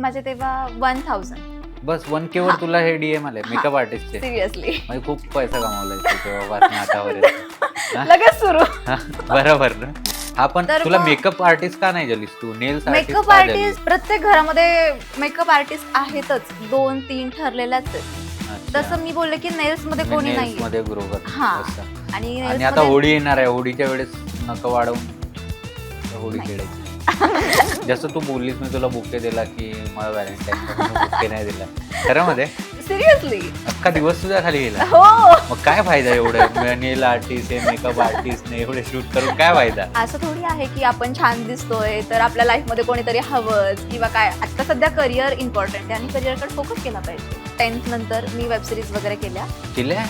माझे तेव्हा 1000. बस 1K वर तुला हे DM आले मेकअप आर्टिस्टचे? सिरियसली म्हणजे खूप पैसा कमावलाय तू तेव्हापासून आतापर्यंत. लगेच सुरू. बरोबर ना. आपण तर तुला मग- मेकअप आर्टिस्ट का नाही झालीस तू? नेल्स मेकअप आर्टिस्ट प्रत्येक घरामध्ये मेकअप आर्टिस्ट आहेतच, 2-3 ठरलेल्याच आहेत. तसं मी बोलले की नेल्स मध्ये कोणी नाही. मध्ये ग्रो करतो हा. असं. आणि आणि nails आता मध्ये- होळी येणार आहे, होळीच्या वेळेस नखं वाढवून होळी नाही. खेळायची. जसं तू बोललीस मी तुला बुके दिला की मला व्हॅलेंटाईन बुके नाही दिला. खरं मध्ये सिरियसली अख्खा दिवस तुझ्या खाली गेला. हो. मग काय फायदा एवढं नेल आर्टिस्ट आहे, मेकअप आर्टिस्ट नाही, एवढे शूट करून काय फायदा? असं थोडी आहे की आपण छान दिसतोय तर आपल्या लाईफ मध्ये कोणीतरी हवंच किंवा काय. आता सध्या करिअर इम्पॉर्टंट आहे आणि करिअरकडे फोकस केला पाहिजे. 10th नंतर मी वेब सिरीज वगैरे केल्या. केल्या?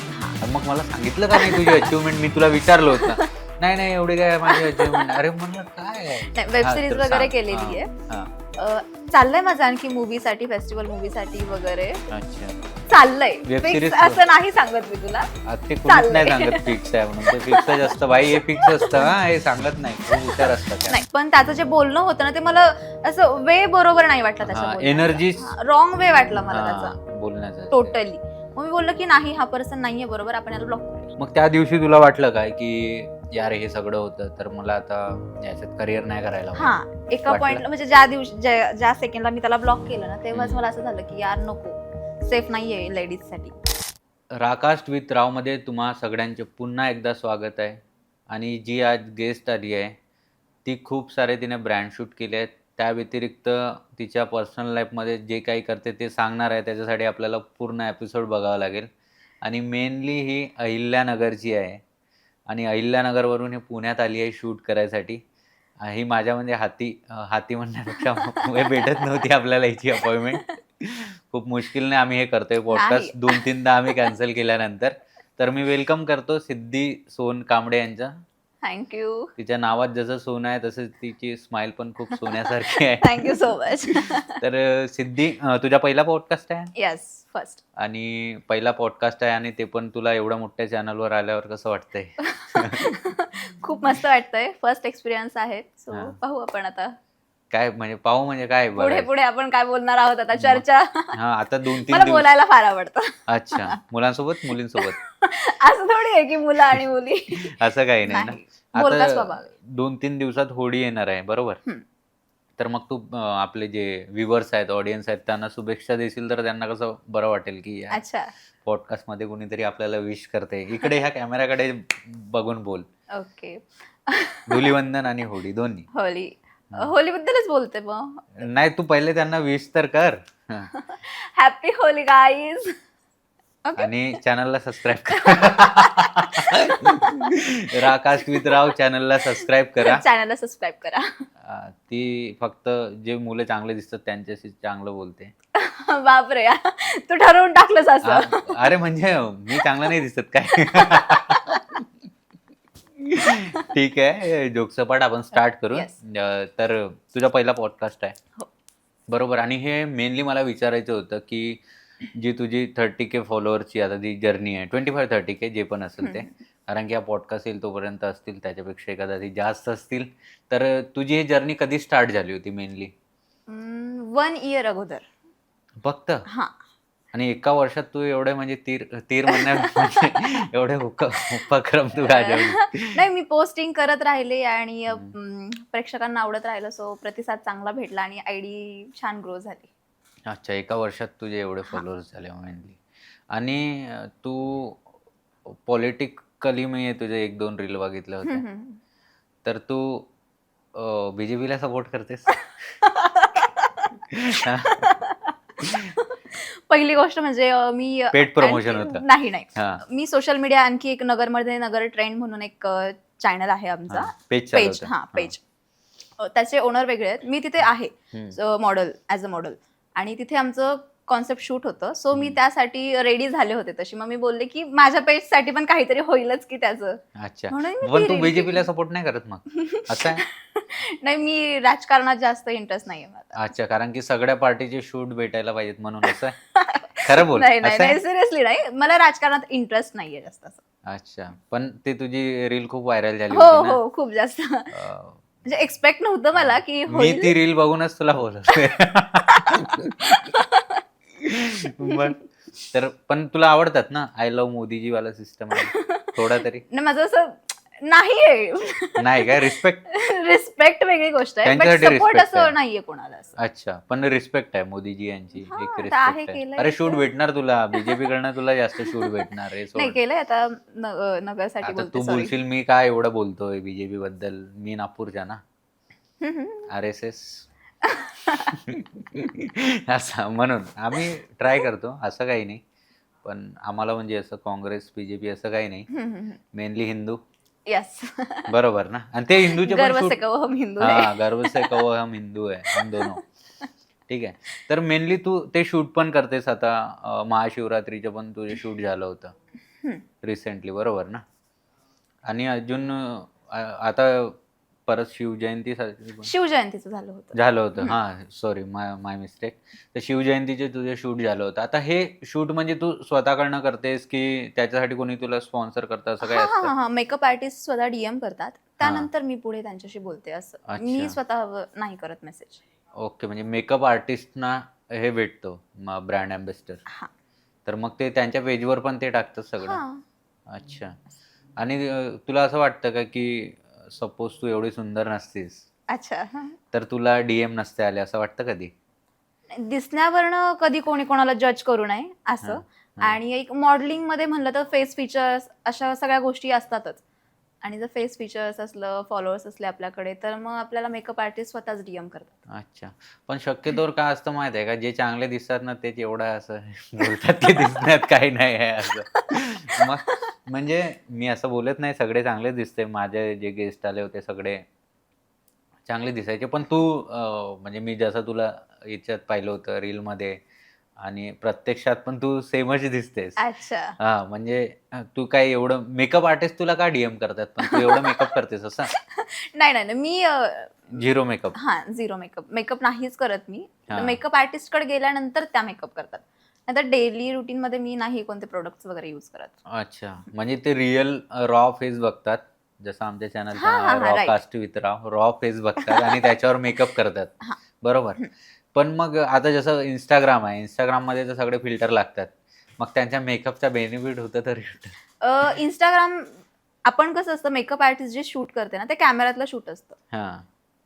मग मला सांगितलं का नाही तुझी अचिव्हमेंट? मी तुला विचारलं होतं. नाही एवढी काय माझी अचिव्हमेंट. अरे म्हणलं काय नाही, वेब हा, सिरीज तर वगैरे सांग. केलेली आहे. हा. चाललंय माझं आणखी मूवीसाठी, फेस्टिवल मूवीसाठी वगैरे अच्छा. चाललंय. Web Fix series असं नाही सांगत मी तुला. ते कुणीच नाही चाललंय. सांगत फिक्स आहे म्हणून. ते फिक्सच असतं बाई, हे फिक्स असतं. हा, हे सांगत नाही. खूप हुशार असतात. नाही, पण त्याचं जे बोलणं होतं ना ते मला असं वे बरोबर नाही वाटलं त्याच्या एनर्जी रॉंग वे वाटला मला त्याचा बोलण्याचं. टोटली. मग मी बोललो की नाही, हा पर्सन नाहीये बरोबर, आपण याला ब्लॉक करूया. मग त्या दिवशी तुला वाटलं काय की यार हे सगळं होतं तर मला आता याच्यात करिअर नाही करायला हा, एका वाटलं? पॉइंटला म्हणजे ज्या दिवशी ज्या सेकंडला मी त्याला ब्लॉक केलं ना तेव्हाच हम्म. मला असं झालं की यार नको, सेफ नाहीये लेडीज साठी. राकास्ट विथ राव मध्ये तुम्हा सगळ्यांचे पुन्हा एकदा स्वागत आहे. आणि जी आज गेस्ट आली आहे ती खूप सारे तिने ब्रँड शूट केले आहेत. त्या व्यतिरिक्त तिच्या पर्सनल लाईफमध्ये जे काही करते ते सांगणार आहे. त्याच्यासाठी आपल्याला पूर्ण एपिसोड बघावा लागेल. आणि मेनली ही अहिल्यानगरची आहे आणि अहिल्यानगरवरून ही पुण्यात आली आहे शूट करायसाठी. ही माझ्या म्हणजे हाती म्हणण्यापेक्षा भेटत नव्हती आपल्याला हिची अपॉइंटमेंट. खूप मुश्किलने आम्ही हे करतोय पॉडकास्ट. 2-3दा आम्ही कॅन्सल केल्यानंतर. तर मी वेलकम करतो सिद्धी सोन कांबळे यांचा. थँक्यू. तिच्या नावात जसं सोनं आहे तसंच तिची स्माइल पण खूप सोन्यासारखी आहे. Thank you so much. तर सिद्धी, तुझा पहिला पॉडकास्ट आहे येस, फर्स्ट. आणि पहिला पॉडकास्ट आहे आणि ते पण तुला एवढ्या मोठ्या चॅनलवर आल्यावर कसं वाटतंय? खूप मस्त वाटतंय. फर्स्ट एक्सपिरियन्स आहे. सो हा. पाहू आपण आता काय म्हणजे पाहू म्हणजे काय पुढे बघायचं? पुढे आपण काय बोलणार आहोत आता. चर्चा. हा, आता 2-3 मला दिवस. बोलायला फार आवडतं. अच्छा, मुलांसोबत मुलींसोबत असं थोडी आहे की मुलं आणि मुली. असं काही नाही ना. नाही, बोलका स्वभाव आता आहे. 2-3 दिवसात होळी येणार आहे बरोबर? हम्म. तर मग तू आपले जे व्ह्युअर्स आहेत, ऑडियन्स आहेत त्यांना शुभेच्छा देशील तर त्यांना कसं बरं वाटेल की अच्छा, पॉडकास्ट मध्ये कोणीतरी आपल्याला विश करते. इकडे ह्या कॅमेराकडे बघून बोल. ओके. धुलीवंदन आणि होळी दोन्ही. होळी. होळीबद्दलच बोलते मग. नाही, तू पहिले त्यांना विश तर कर. हा. Happy Holi guys. ओके. आणि चॅनलला सबस्क्राईब करा. राकास्ट विथ राव चॅनलला सबस्क्राईब करा. चॅनलला सबस्क्राईब करा. ती फक्त जे मुलं चांगले दिसतात त्यांच्याशी चांगलं बोलते. बापरे, तू ठरवून टाकलंस असं. अरे म्हणजे मी चांगला नाही दिसत काय? ठीक आहे, जोकसपाट आपण स्टार्ट करू. Yes. तर तुझा पहिला पॉडकास्ट आहे हो. बरोबर. आणि हे मेनली मला विचारायचं होतं की जी तुझी 30K फॉलोअरची आता ती जर्नी आहे, 25-30K जे पण असेल ते, कारण की हा पॉडकास्ट येईल तोपर्यंत असतील, त्याच्यापेक्षा कदाचित जास्त असतील. तर तुझी ही जर्नी कधी स्टार्ट झाली होती मेनली? 1 इयर अगोदर फक्त? हा. आणि एका वर्षात तू एवढे म्हणजे तीर म्हणण्या म्हणजे एवढे उपक्रम तू गाजवले. नाही, मी पोस्टिंग करत राहिले आणि प्रेक्षकांना आवडत राहिलं. सो प्रतिसाद चांगला भेटला आणि आयडी छान ग्रो झाली. अच्छा, एका वर्षात तुझे एवढे फॉलोअर्स झाले मेनली. आणि तू पॉलिटिकली मी तुझे 1-2 रील बघितले होते. तर तू बीजेपीला सपोर्ट करतेस? पहिली गोष्ट म्हणजे मी पेड प्रमोशन होतं. नाही. हा. मी सोशल मीडिया आणखी एक नगरमध्ये नगर ट्रेंड म्हणून एक चॅनल आहे आमचा. Page page. हा, पेज. त्याचे ओनर वेगळे आहेत. मी तिथे आहे मॉडेल, ॲज अ मॉडेल. आणि तिथे आमचं कॉन्सेप्ट शूट होतं. सो मी त्यासाठी रेडी झाले होते तशी. मग मी बोलले की माझ्या पेजसाठी पण काहीतरी होईलच की त्याचं. अच्छा, म्हणून मी पण ती तू reel बीजेपीला सपोर्ट नाही करत मग असं आहे? नाही, मी राजकारणात जास्त इंटरेस्ट नाहीये माझा. अच्छा, कारण की सगळ्या पार्टीचे शूट भेटायला पाहिजेत म्हणून असं आहे? खरं बोल. नाही, असं आहे? सिरियसली नाही. मला राजकारणात इंटरेस्ट नाहीये जास्त असं. अच्छा, पण ते तुझी रील खूप व्हायरल झाली हो होती ना. हो, खूप जास्त. म्हणजे एक्सपेक्ट नव्हतं मला की मी होईल. ती रील बघूनच तुला बोलतोय. मग तर पण तुला आवडतात ना आय लव्ह मोदीजी वाला सिस्टम थोडा तरी नाही, माझं असं नाहीये. नाही काय रिस्पेक्ट रिस्पेक्ट वेगळी गोष्ट आहे, बट त्यांच्यासाठी सपोर्ट respect आहे. असं नाहीये कोणाला असं. अच्छा पण रिस्पेक्ट आहे मोदीजी यांची हा, एक आता आहे, रिस्पेक्ट आहे. केलंय अरे शूट तर. भेटणार तुला बीजेपी कडनं तुला जास्त शूट भेटणार आहे नाही सोड. केलंय आता नगरसाठी आता बोलते, तू सॉरी. बोलशील मी काय एवढं बोलतोय बीजेपी बद्दल मी नागपूरच्या ना RSS असं म्हणून आम्ही ट्राय करतो असं काही नाही पण आम्हाला म्हणजे असं काँग्रेस बीजेपी असं काही नाही मेनली हिंदू यस. बरोबर ना आणि ते हिंदूचे पण गर्व से शूट कहो हम हिंदू है. हा गर्व से कहो हम हिंदू है हम दोनों ठीक आहे तर मेनली तू ते शूट पण करतेस आता महाशिवरात्रीचं पण तुझे शूट झालं होतं रिसेंटली बरोबर ना आणि अजून आता परत शिवजयंती शिवजयंतीचं झालं होतं. झालं होतं हा सॉरी माय मिस्टेक तर शिवजयंतीचे तुझे शूट झालं होतं आता हे शूट म्हणजे तू स्वतःकडनं करतेस की त्याच्यासाठी कोणी तुला स्पॉन्सर करतं असं काय हा असतं हा, मेकअप आर्टिस्ट स्वतः डीएम करतात, त्यानंतर मी पुढे त्यांच्याशी बोलते असं. अच्छा. मी स्वतः नाही करत मेसेज. ओके म्हणजे मेकअप आर्टिस्टना हे भेटतो ब्रँड अँबॅसिडर हा तर मग ते त्यांच्या पेजवर पण ते टाकतात सगळं हा. अच्छा आणि तुला असं वाटतं का की सपोज तू एवढी सुंदर नसतीस अच्छा. तर तुला DM नसते आले असं वाटतं कधी दिसण्यावरनं कधी कोणी कोणाला जज करू नये असं. हा. आणि एक मॉडेलिंग मध्ये म्हणलं तर फेस फीचर्स अशा सगळ्या गोष्टी असतातच. आणि जर फेस फीचर्स असलं, फॉलोअर्स असले आपल्याकडे, तर मग आपल्याला मेकअप आर्टिस्ट स्वतःच डीएम करतात. अच्छा पण शक्यतोवर काय असतं माहिती आहे का जे चांगले दिसतात ना तेच एवढं असं बोलतात की दिसण्यात काही नाही आहे असं मग म्हणजे मी असं बोलत नाही सगळे चांगले दिसते माझे जे गेस्ट आले होते सगळे चांगले दिसायचे पण तू म्हणजे मी जसं तुला याच्यात पाहिलं होतं रीलमध्ये आणि प्रत्यक्षात पण तू सेमच दिसतेस अच्छा. हा म्हणजे तू काय एवढं मेकअप आर्टिस्ट तुला का DM करतात पण तू एवढं मेकअप करतेस असं नाही नाही नाही, मी झिरो मेकअप हा झिरो मेकअप नाहीच करत मी. हा. मेकअप आर्टिस्ट कडे गेल्यानंतर त्या मेकअप करतात. नाहीतर डेली रुटीन मध्ये मी नाही कोणते प्रोडक्ट्स वगैरे युज करत. अच्छा म्हणजे ते रिअल रॉ फेस बघतात जसं आमच्या चॅनलचं हा, नाव हा, आहे हा, raw right. Cast with raw face बघतात आणि त्याच्यावर मेकअप करतात हा. बरोबर पण मग आता जसं इंस्टाग्राम आहे इंस्टाग्राममध्ये तर सगळे फिल्टर लागतात मग त्यांच्या मेकअपचा बेनिफिट होतं तरी इंस्टाग्राम आपण कसं असतं, मेकअप आर्टिस्ट जे शूट करते ना ते कॅमेऱ्यातलं शूट असतं. हां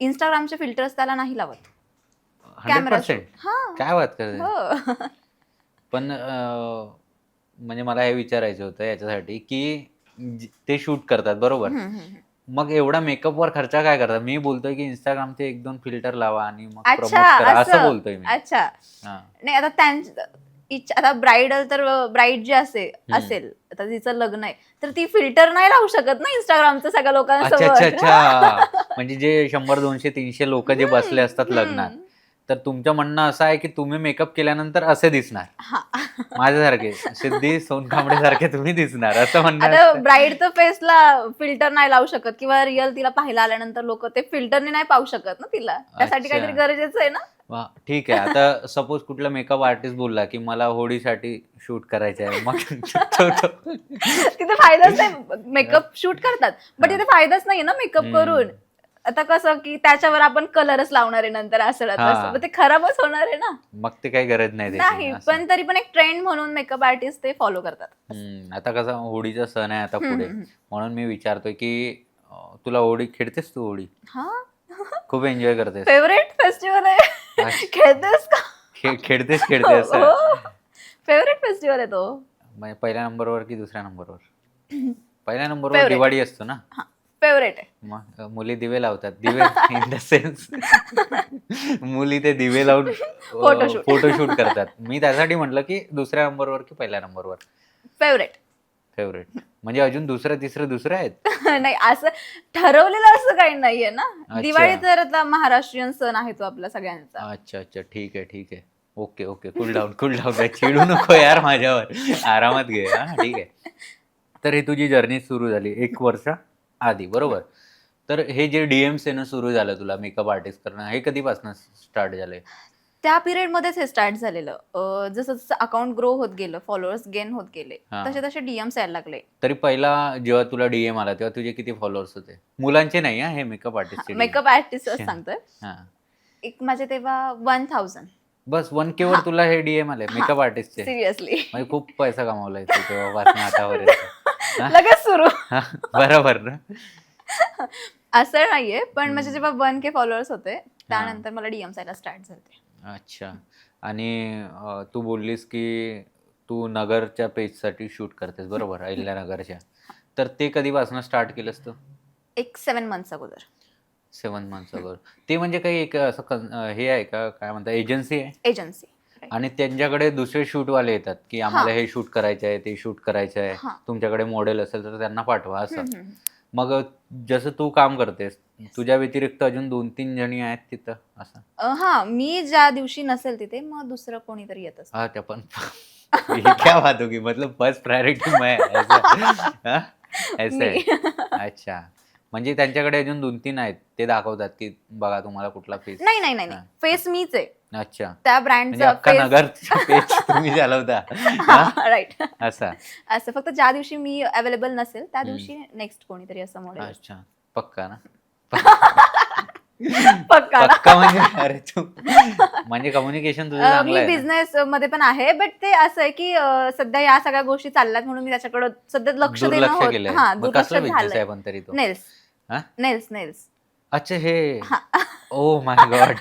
इंस्टाग्रामचे फिल्टर्स त्याला नाही लावत. 100% हा. काय बात करते हो. पण म्हणजे मला हे विचारायचं होतं याच्यासाठी की ते शूट करतात बरोबर मग एवढा मेकअपवर खर्च काय करतात मी बोलतोय की इंस्टाग्रामचे 1-2 फिल्टर लावा आणि मग अच्छा, प्रमोट करा असं असं. बोलतोय मी अच्छा. हां नाही आता आता ब्राइडल तर ब्राईड जी असेल आता तिचं लग्न आहे तर ती फिल्टर नाही लावू शकत ना इंस्टाग्रामचं सगळ्या अच्छा अच्छा लोकांसमोर. अच्छा म्हणजे जे 100 200 300 लोक जे बसले असतात हम्म. लग्नात तर तुमचं म्हणणं असं आहे की तुम्ही मेकअप केल्यानंतर असे दिसणार हा. माझ्यासारखे सिद्धी सोनकांबळे सारखे तुम्ही दिसणार असं म्हणणं आता असतं. ब्राईडचं फेसला फिल्टर नाही लावू शकत किंवा रिअल तिला पाहायला आल्यानंतर लोक ते फिल्टरने नाही पाहू शकत ना तिला, त्यासाठी अच्छा. काहीतरी गरजेचं आहे ना. वा, ठीक आहे आता सपोज कुठला मेकअप आर्टिस्ट बोलला की मला होळीसाठी शूट करायचं आहे मग तिथे फायदाच नाही. मेकअप शूट करतात बट तिथे फायदाच नाही ना मेकअप करून. आता कसं की त्याच्यावर आपण कलरच लावणार आहे नंतर असं हा. मग ते खराबच होणार आहे ना. मग ते काही गरज नाही त्याची, नाही असं. पण तरी पण एक ट्रेंड म्हणून मेकअप आर्टिस्ट ते फॉलो करतात. आता कसा होळीचा सण आहे आता पुढे हम्म. म्हणून मी विचारतोय की तुला होळी खेळतेस तू होळी हा खूप एन्जॉय करतेस फेवरेट फेस्टिवल आहे. अच्छा. खेळतेस का? खेळतेस हो, फेवरेट फेस्टिवल आहे तो. म्हणजे पहिल्या नंबरवर की दुसऱ्या नंबरवर पहिल्या नंबरवर Favorite. दिवाळी असतो ना फेवरेट आहे. मग मुली दिवे लावतात दिवे इन द सेन्स मुली ते दिवे लावून Photoshoot. फोटोशूट करतात मी त्यासाठी म्हटलं की दुसऱ्या नंबरवर की पहिल्या नंबरवर फेवरेट. फेवरेट म्हणजे अजून दुसरं आहेत नाही असं ठरवलेलं असं काही नाहीये ना. अच्छा. दिवाळी तर आता महाराष्ट्रीयन सण आहे तो आपला सगळ्यांचा. अच्छा अच्छा ठीक आहे ओके कूल डाऊन चिडू नको यार माझ्यावर आरामात घे हा ठीक आहे तर हे तुझी जर्नी सुरू झाली 1 वर्ष आधी बरोबर तर हे जे DMs येणं सुरू झालं तुला मेकअप आर्टिस्ट करणं हे कधीपासून स्टार्ट झालंय त्या पिरियड मध्येच हे स्टार्ट झालेलं. जसं जसं अकाउंट ग्रो होत गेलं, फॉलोअर्स गेन होत गेले, हा. तसे DMs यायला लागले. तरी पहिला जेव्हा तुला DM आला तेव्हा तुझे किती फॉलोअर्स होते मुलांचे नाही हा हे मेकअप आर्टिस्ट मेकअप आर्टिस्ट सांगतोय. हा एक माझे तेव्हा 1000. बस 1K वर तुला हे डीएम आले मेकअप आर्टिस्टचे? सिरियसली. म्हणजे खूप पैसा कमावलाय तू तेव्हापासून आतापर्यंत. हा? लगेच सुरू. हा, बरोबर ना? असं नाहीये, पण म्हणजे हम्म. जेव्हा 1K फॉलोअर्स होते त्यानंतर मला डीएम्स यायला स्टार्ट झाले. अच्छा. आणि तू बोललीस की तू नगरच्या पेजसाठी शूट करतेस, बरोबर? अहिल्यानगरच्या. तर ते कधीपासून स्टार्ट केलंस तू? एक 7 मंथ्स अगोदर. 7 मंथ्स अगोदर. ते म्हणजे काही एक असं हे आहे का, काय म्हणतात, एजन्सी आहे? एजन्सी. आणि त्यांच्याकडे दुसरे शूटवाले येतात की हा आम्हाला हे शूट करायचं आहे, ते शूट करायचं आहे, हा. तुमच्याकडे मॉडेल असेल तर त्यांना पाठवा असं. हम्म, हम्म. मग जसं तू काम करतेस, तुझ्या व्यतिरिक्त अजून 2-3 जणी आहेत तिथं असं? हा, मी ज्या दिवशी नसेल तिथे मग दुसरं कोणीतरी येत असतं. हाँ त्या पण ये क्या बात होगी, मतलब फर्स्ट प्रायोरिटी मैं ऐसा? हाँ? ऐसा मी. आहे. अच्छा. म्हणजे त्यांच्याकडे अजून 2-3 आहेत, ते दाखवतात की बघा तुम्हाला कुठला फेस. नाही नाही नाही नाही, हां. फेस मीच आहे. अच्छा. त्या म्हणजे ब्रँडचा अख्खा फेस. नगरचा पेज तुम्ही चालवता? हां? राईट. असा. असं फक्त ज्या दिवशी मी अवेलेबल नसेल त्या हम्म. दिवशी नेक्स्ट कोणीतरी असं मॉडेल. अच्छा. पक्का ना? पक्का ना? पक्का म्हणजे अरे तू म्हणजे कम्युनिकेशन तुझं चांगलं मी आहे ना? बिझनेस मध्ये पण आहे, बट ते असं आहे की सध्या या सगळ्या गोष्टी चालल्यात म्हणून मी त्याच्याकडे सध्या लक्ष देणं दुर्लक्ष होत. केलंय. हा, मग दुर्लक्ष कसला बिझनेस झालंय. आहे पण तरी तो? नेल्स. हां? Nails nails. अच्छा हे. हा. Oh my God!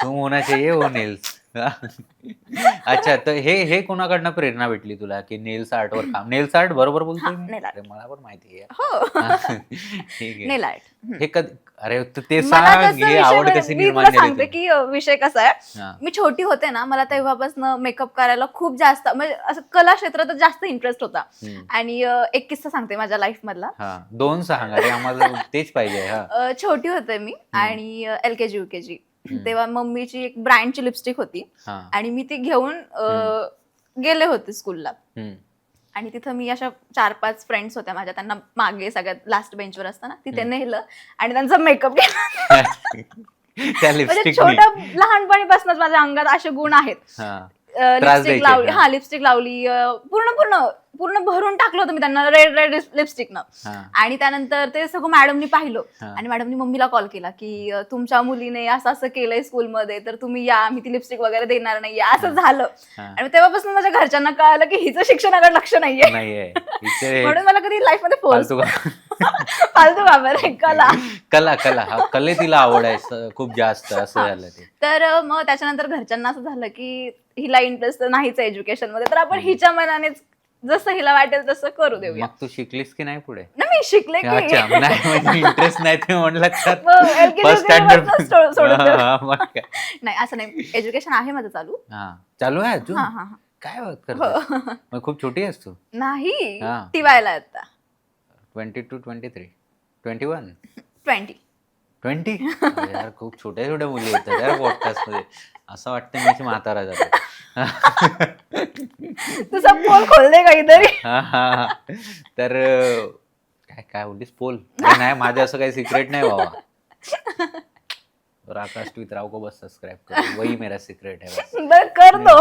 झूम होना चाहिए वो नेल्स. अच्छा, तर हे कोणाकडनं प्रेरणा भेटली तुला की नेल्स आर्टवर काम? नेल्स आर्ट बरोबर बोलतोय हा, मी? नेल आर्ट. अरे मला पण माहिती आहे. हो. ठीक आहे. नेल आर्ट. हे कधी, अरे ते मला सांग, कसं हे विषय आवड कशी मी निर्माण तुला झाली सांगते तुला? की विषय कसा आहे. हां. मी छोटी होते ना, मला तेव्हापासून मेकअप करायला खूप जास्त म्हणजे असं कला क्षेत्रात जास्त इंटरेस्ट होता. हं. आणि एक किस्सा सांगते माझ्या लाईफ मधला. हां. 2 सांग. अरे आम्हाला तेच पाहिजे. हां. छोटी होते मी आणि LKG UKG तेव्हा मम्मीची एक ब्रँडची लिपस्टिक होती हां. आणि मी ती घेऊन गेले होते स्कूलला. हं. आणि तिथं मी अशा 4-5 फ्रेंड्स होत्या माझ्या, त्यांना मागे सगळ्यात लास्ट बेंचवर असताना तिथे नेलं आणि त्यांचा मेकअप केला. त्या म्हणजे लिपस्टिकनी. छोट्या लहानपणीपासूनच माझ्या अंगात असे गुण आहेत. हां. त्रास लिपस्टिक द्यायचे. लावली, हां. हा लिपस्टिक लावली, पूर्ण पूर्ण पूर्ण भरून टाकलं होतं मी त्यांना रेड रेड लिपस्टिकनं. हां. आणि त्यानंतर ते सगळं मॅडमनी पाहिलं हां. आणि मॅडमनी मम्मीला कॉल केला की तुमच्या मुलीने असं असं केलंय स्कूलमध्ये, तर तुम्ही या, मी ती लिपस्टिक वगैरे देणार नाहीये, असं झालं. हां. आणि तेव्हापासून माझ्या घरच्यांना कळालं की हिचं शिक्षणाकडे लक्ष नाहीये. नाहीये. हिचे म्हणून मला कधी लाईफ मध्ये फोर्स फालतू फालतू बाबा रे, कला. कला हा कले तिला आवड आहे खूप जास्त, असं झालं ते. तर मग त्याच्यानंतर घरच्यांना असं झालं की हिला इंटरेस्ट नाहीच एज्युकेशन मध्ये, तर आपण हिच्या मनानेच जसं हिला वाटेल तसं करू देऊया. मग तू शिकलीस की नाही पुढे? ना मी शिकले की. अच्छा, नाही म्हणजे इंटरेस्ट नाही ते म्हणलं तर मग LKG फर्स्ट स्टँडर्ड. सोडून देऊ. मग काय? नाही असं नाही, एज्युकेशन आहे माझं चालू. हा, चालू आहे अजून? हा हा हा. काय बात करते? मग खूप छोटी आहेस तू? नाही, हा. टीवायला आता 22, 23, 21, 20. 20? अरे यार, खूप छोट्या छोट्या मुली येतात यार पॉडकास्ट मध्ये. असं वाटतं मी म्हातारा झालो. तुझा पोल खोल दे काहीतरी. हा. तर काय काय बोललीस, पोल? नाही, माझं असं काही सिक्रेट नाही बाबा. और आकाश ट्विट राव को बस सब्सक्राइब करो, वही मेरा सीक्रेट है बस. बरं कर दो.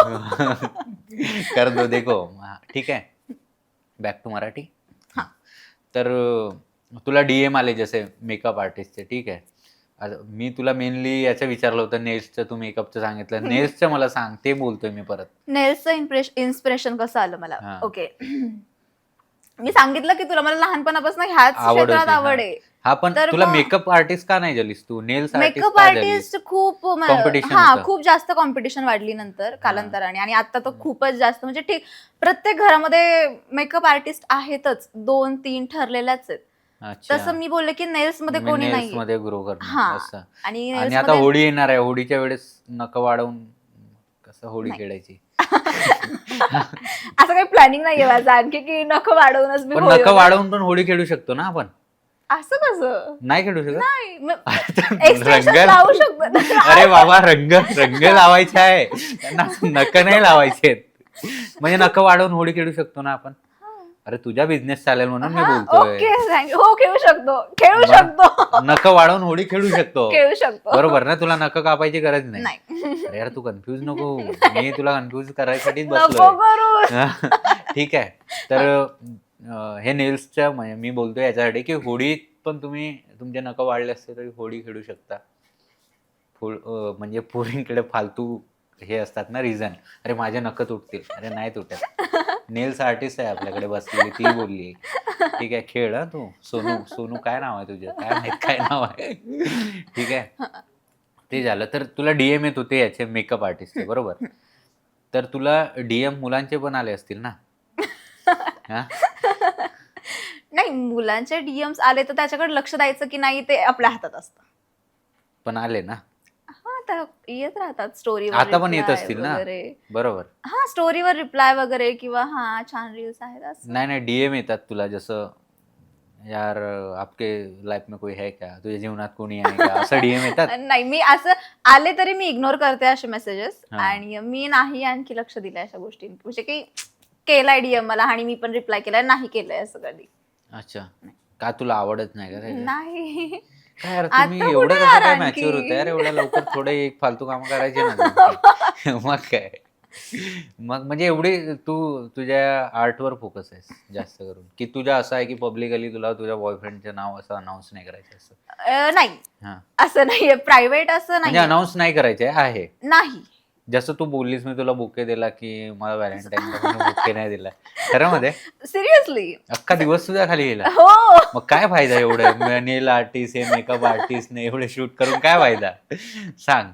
कर दो. देखो ठीक है, बॅक टू मराठी. हाँ. तर तुला डीएम आले जसे मेकअप आर्टिस्टचे, ठीक आहे. मी तुला मेनली याचं विचारलं होतं, नेल्सचं तू मेकअपचं सांगितलं. नेल्सचं मला सांग, ते बोलतोय मी परत. नेल्सचं इन्स्पिरेशन कसं आलं मला? हा. ओके. मी सांगितलं की तुला मला लहानपणापासून ह्याच आवड क्षेत्रात होती, आवड हा. आहे. हा, पण तर तुला मग- मेकअप आर्टिस्ट का नाही झालीस तू? नेल्स आर्टिस्ट मेकअप का झालीस? आर्टिस्ट खूप Competition हा, होतं. खूप जास्त कॉम्पिटिशन वाढली नंतर कालांतराने, आणि आता तर खूपच जास्त, म्हणजे ठीक प्रत्येक घरामध्ये मेकअप आर्टिस्ट आहेतच, 2-3 ठरलेल्याच आहेत. अच्छा. तसं मी बोलले की नेल्स मध्ये मी कोणी नेल्स नाही. मध्ये ग्रो हा. करणार असं. आणि आणि nails आता मध्ये- होळी येणार आहे, होळीच्या वेळेस नखं वाढवून कसं होळी नाही. खेळायची? असं काही प्लॅनिंग नाहीये माझं आणखी की नखं वाढवूनच मी पण होळी नखं वगैरे- वाढवून पण होळी खेळू शकतो ना आपण? असं कसं? नाही खेळू शकत? नाही, मग रंग extensions लावू शकतो. अरे बाबा, रंग लावायचे आहे त्यांना, नखं नाही लावायचे. म्हणजे नखं वाढवून होळी खेळू शकतो ना आपण? अरे तुझा बिझनेस चालेल म्हणून मी बोलतोय. ओके, हो खेळू शकतो. नखं वाढवून होळी खेळू शकतो. खेळू शकतो. बरोबर ना? तुला नखं कापायची गरज नाही. नाही. अरे यार, तू कन्फ्यूज नको होऊ. मी तुला कन्फ्यूज करायसाठीच नको बसलोय. करू. ठीक आहे. तर हे नेल्सच्या मी बोलतोय याच्यासाठी की होळीत पण तुम्ही तुमचे नखं वाढले असते तरी होळी खेळू शकता. म्हणजे पोरींकडे फालतू हे असतात ना रिझन, अरे माझे नख तुटतील, अरे नाही तुटत. नेल्स आर्टिस्ट आहे आपल्याकडे बसलेली, ती बोलली ठीक आहे खेळ हा तू. सोनू सोनू काय नाव आहे तुझं, काय माहित काय नाव आहे. ठीक आहे, ते झालं. तर तुला डीएम येत होते याचे मेकअप आर्टिस्टचे, बरोबर. तर तुला डीएम मुलांचे पण आले असतील ना? हा, नाही, मुलांचे डीएम्स आले तर त्याच्याकडे लक्ष द्यायचं की नाही ते आपल्या हातात असतं. पण आले ना? हा, आता येत राहतात स्टोरीवर आता पण येत रिप्लाय असतील ना? वगैरे. बरोबर. हा, स्टोरीवर रिप्लाय वगैरे किंवा हा छान रील्स आहेत असं. नाही नाही, डीएम येतात तुला, जसं यार आपके लाईफ में कोई है क्या, तुझ्या जीवनात कोणी आहे का, असं डीएम येतात. नाही, मी असं आले तरी मी इग्नोर करते असे मेसेजेस. हा. आणि मी नाही आणखी लक्ष दिलंय अशा गोष्टी, म्हणजे की केलाय डीएम मला आणि मी पण रिप्लाय केलाय, नाही केलंय असं कधी. अच्छा, का तुला आवडत नाही का त्याच्यात? नाही. काय यार आता तुम्ही कुठे एवढं कसं यार काय आणखी? मॅच्युअर होतं यार, एवढ्या लवकर थोडे एक फालतू कामं करायचे ना तुमची. मग काय, मग म्हणजे एवढी तू तुझ्या आर्टवर फोकस आहेस जास्त करून, की तुझ्या असं आहे की पब्लिकली तुला तुझ्या बॉयफ्रेंडचे नाव असं अनाऊन्स नाही करायचं असं? नाही, हा, असं नाहीये, प्रायव्हेट असं म्हणजे नाहीये. अनाऊन्स नाही करायचे आहे. नाही. जसं तू बोललीस मी तुला बुके दिला की मला व्हॅलेंटाईनला बुके नाही दिला, खरं मध्ये सिरियसली. अख्खा दिवस तुझ्या खाली गेला. हो. मग काय फायदा एवढं नेल आर्टिस्ट आहे, मेकअप आर्टिस्ट ने एवढे शूट करून काय फायदा, सांग.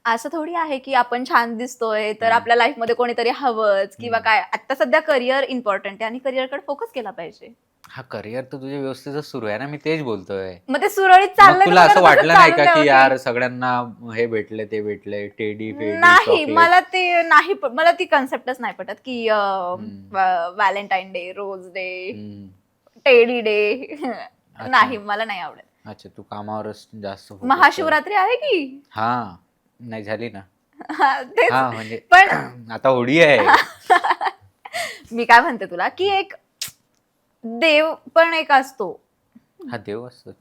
असं थोडी आहे की आपण छान दिसतोय तर आपल्या लाईफ मध्ये कोणीतरी हवंच किंवा काय. आता सध्या करिअर इम्पॉर्टंट आहे आणि करिअरकडे फोकस केला पाहिजे. हा, करिअर तर तुझ्या व्यवस्थितच सुरू आहे ना, मी तेच बोलतोय. मग ते सुरळीत मग चाललंय तुला तर असं तसंच वाटलं नाही चालू का द्यावं की की. यार सगळ्यांना हे भेटले ते भेटले, टेडी फेडी नाही, चॉकलेट? मला ते नाही मला ती कन्सेप्टच नाही पटत की valentine day, rose day, teddy day. नाही, मला नाही आवडत. अच्छा, तू कामावरच जास्त focus महाशिवरात्री आहे की. कर. हा, नाही झाली ना? तेच. हा म्हणजे पण आता होळी आहे. मी काय म्हणते तुला की एक देव पण एक असतो. हा, देव असतोच.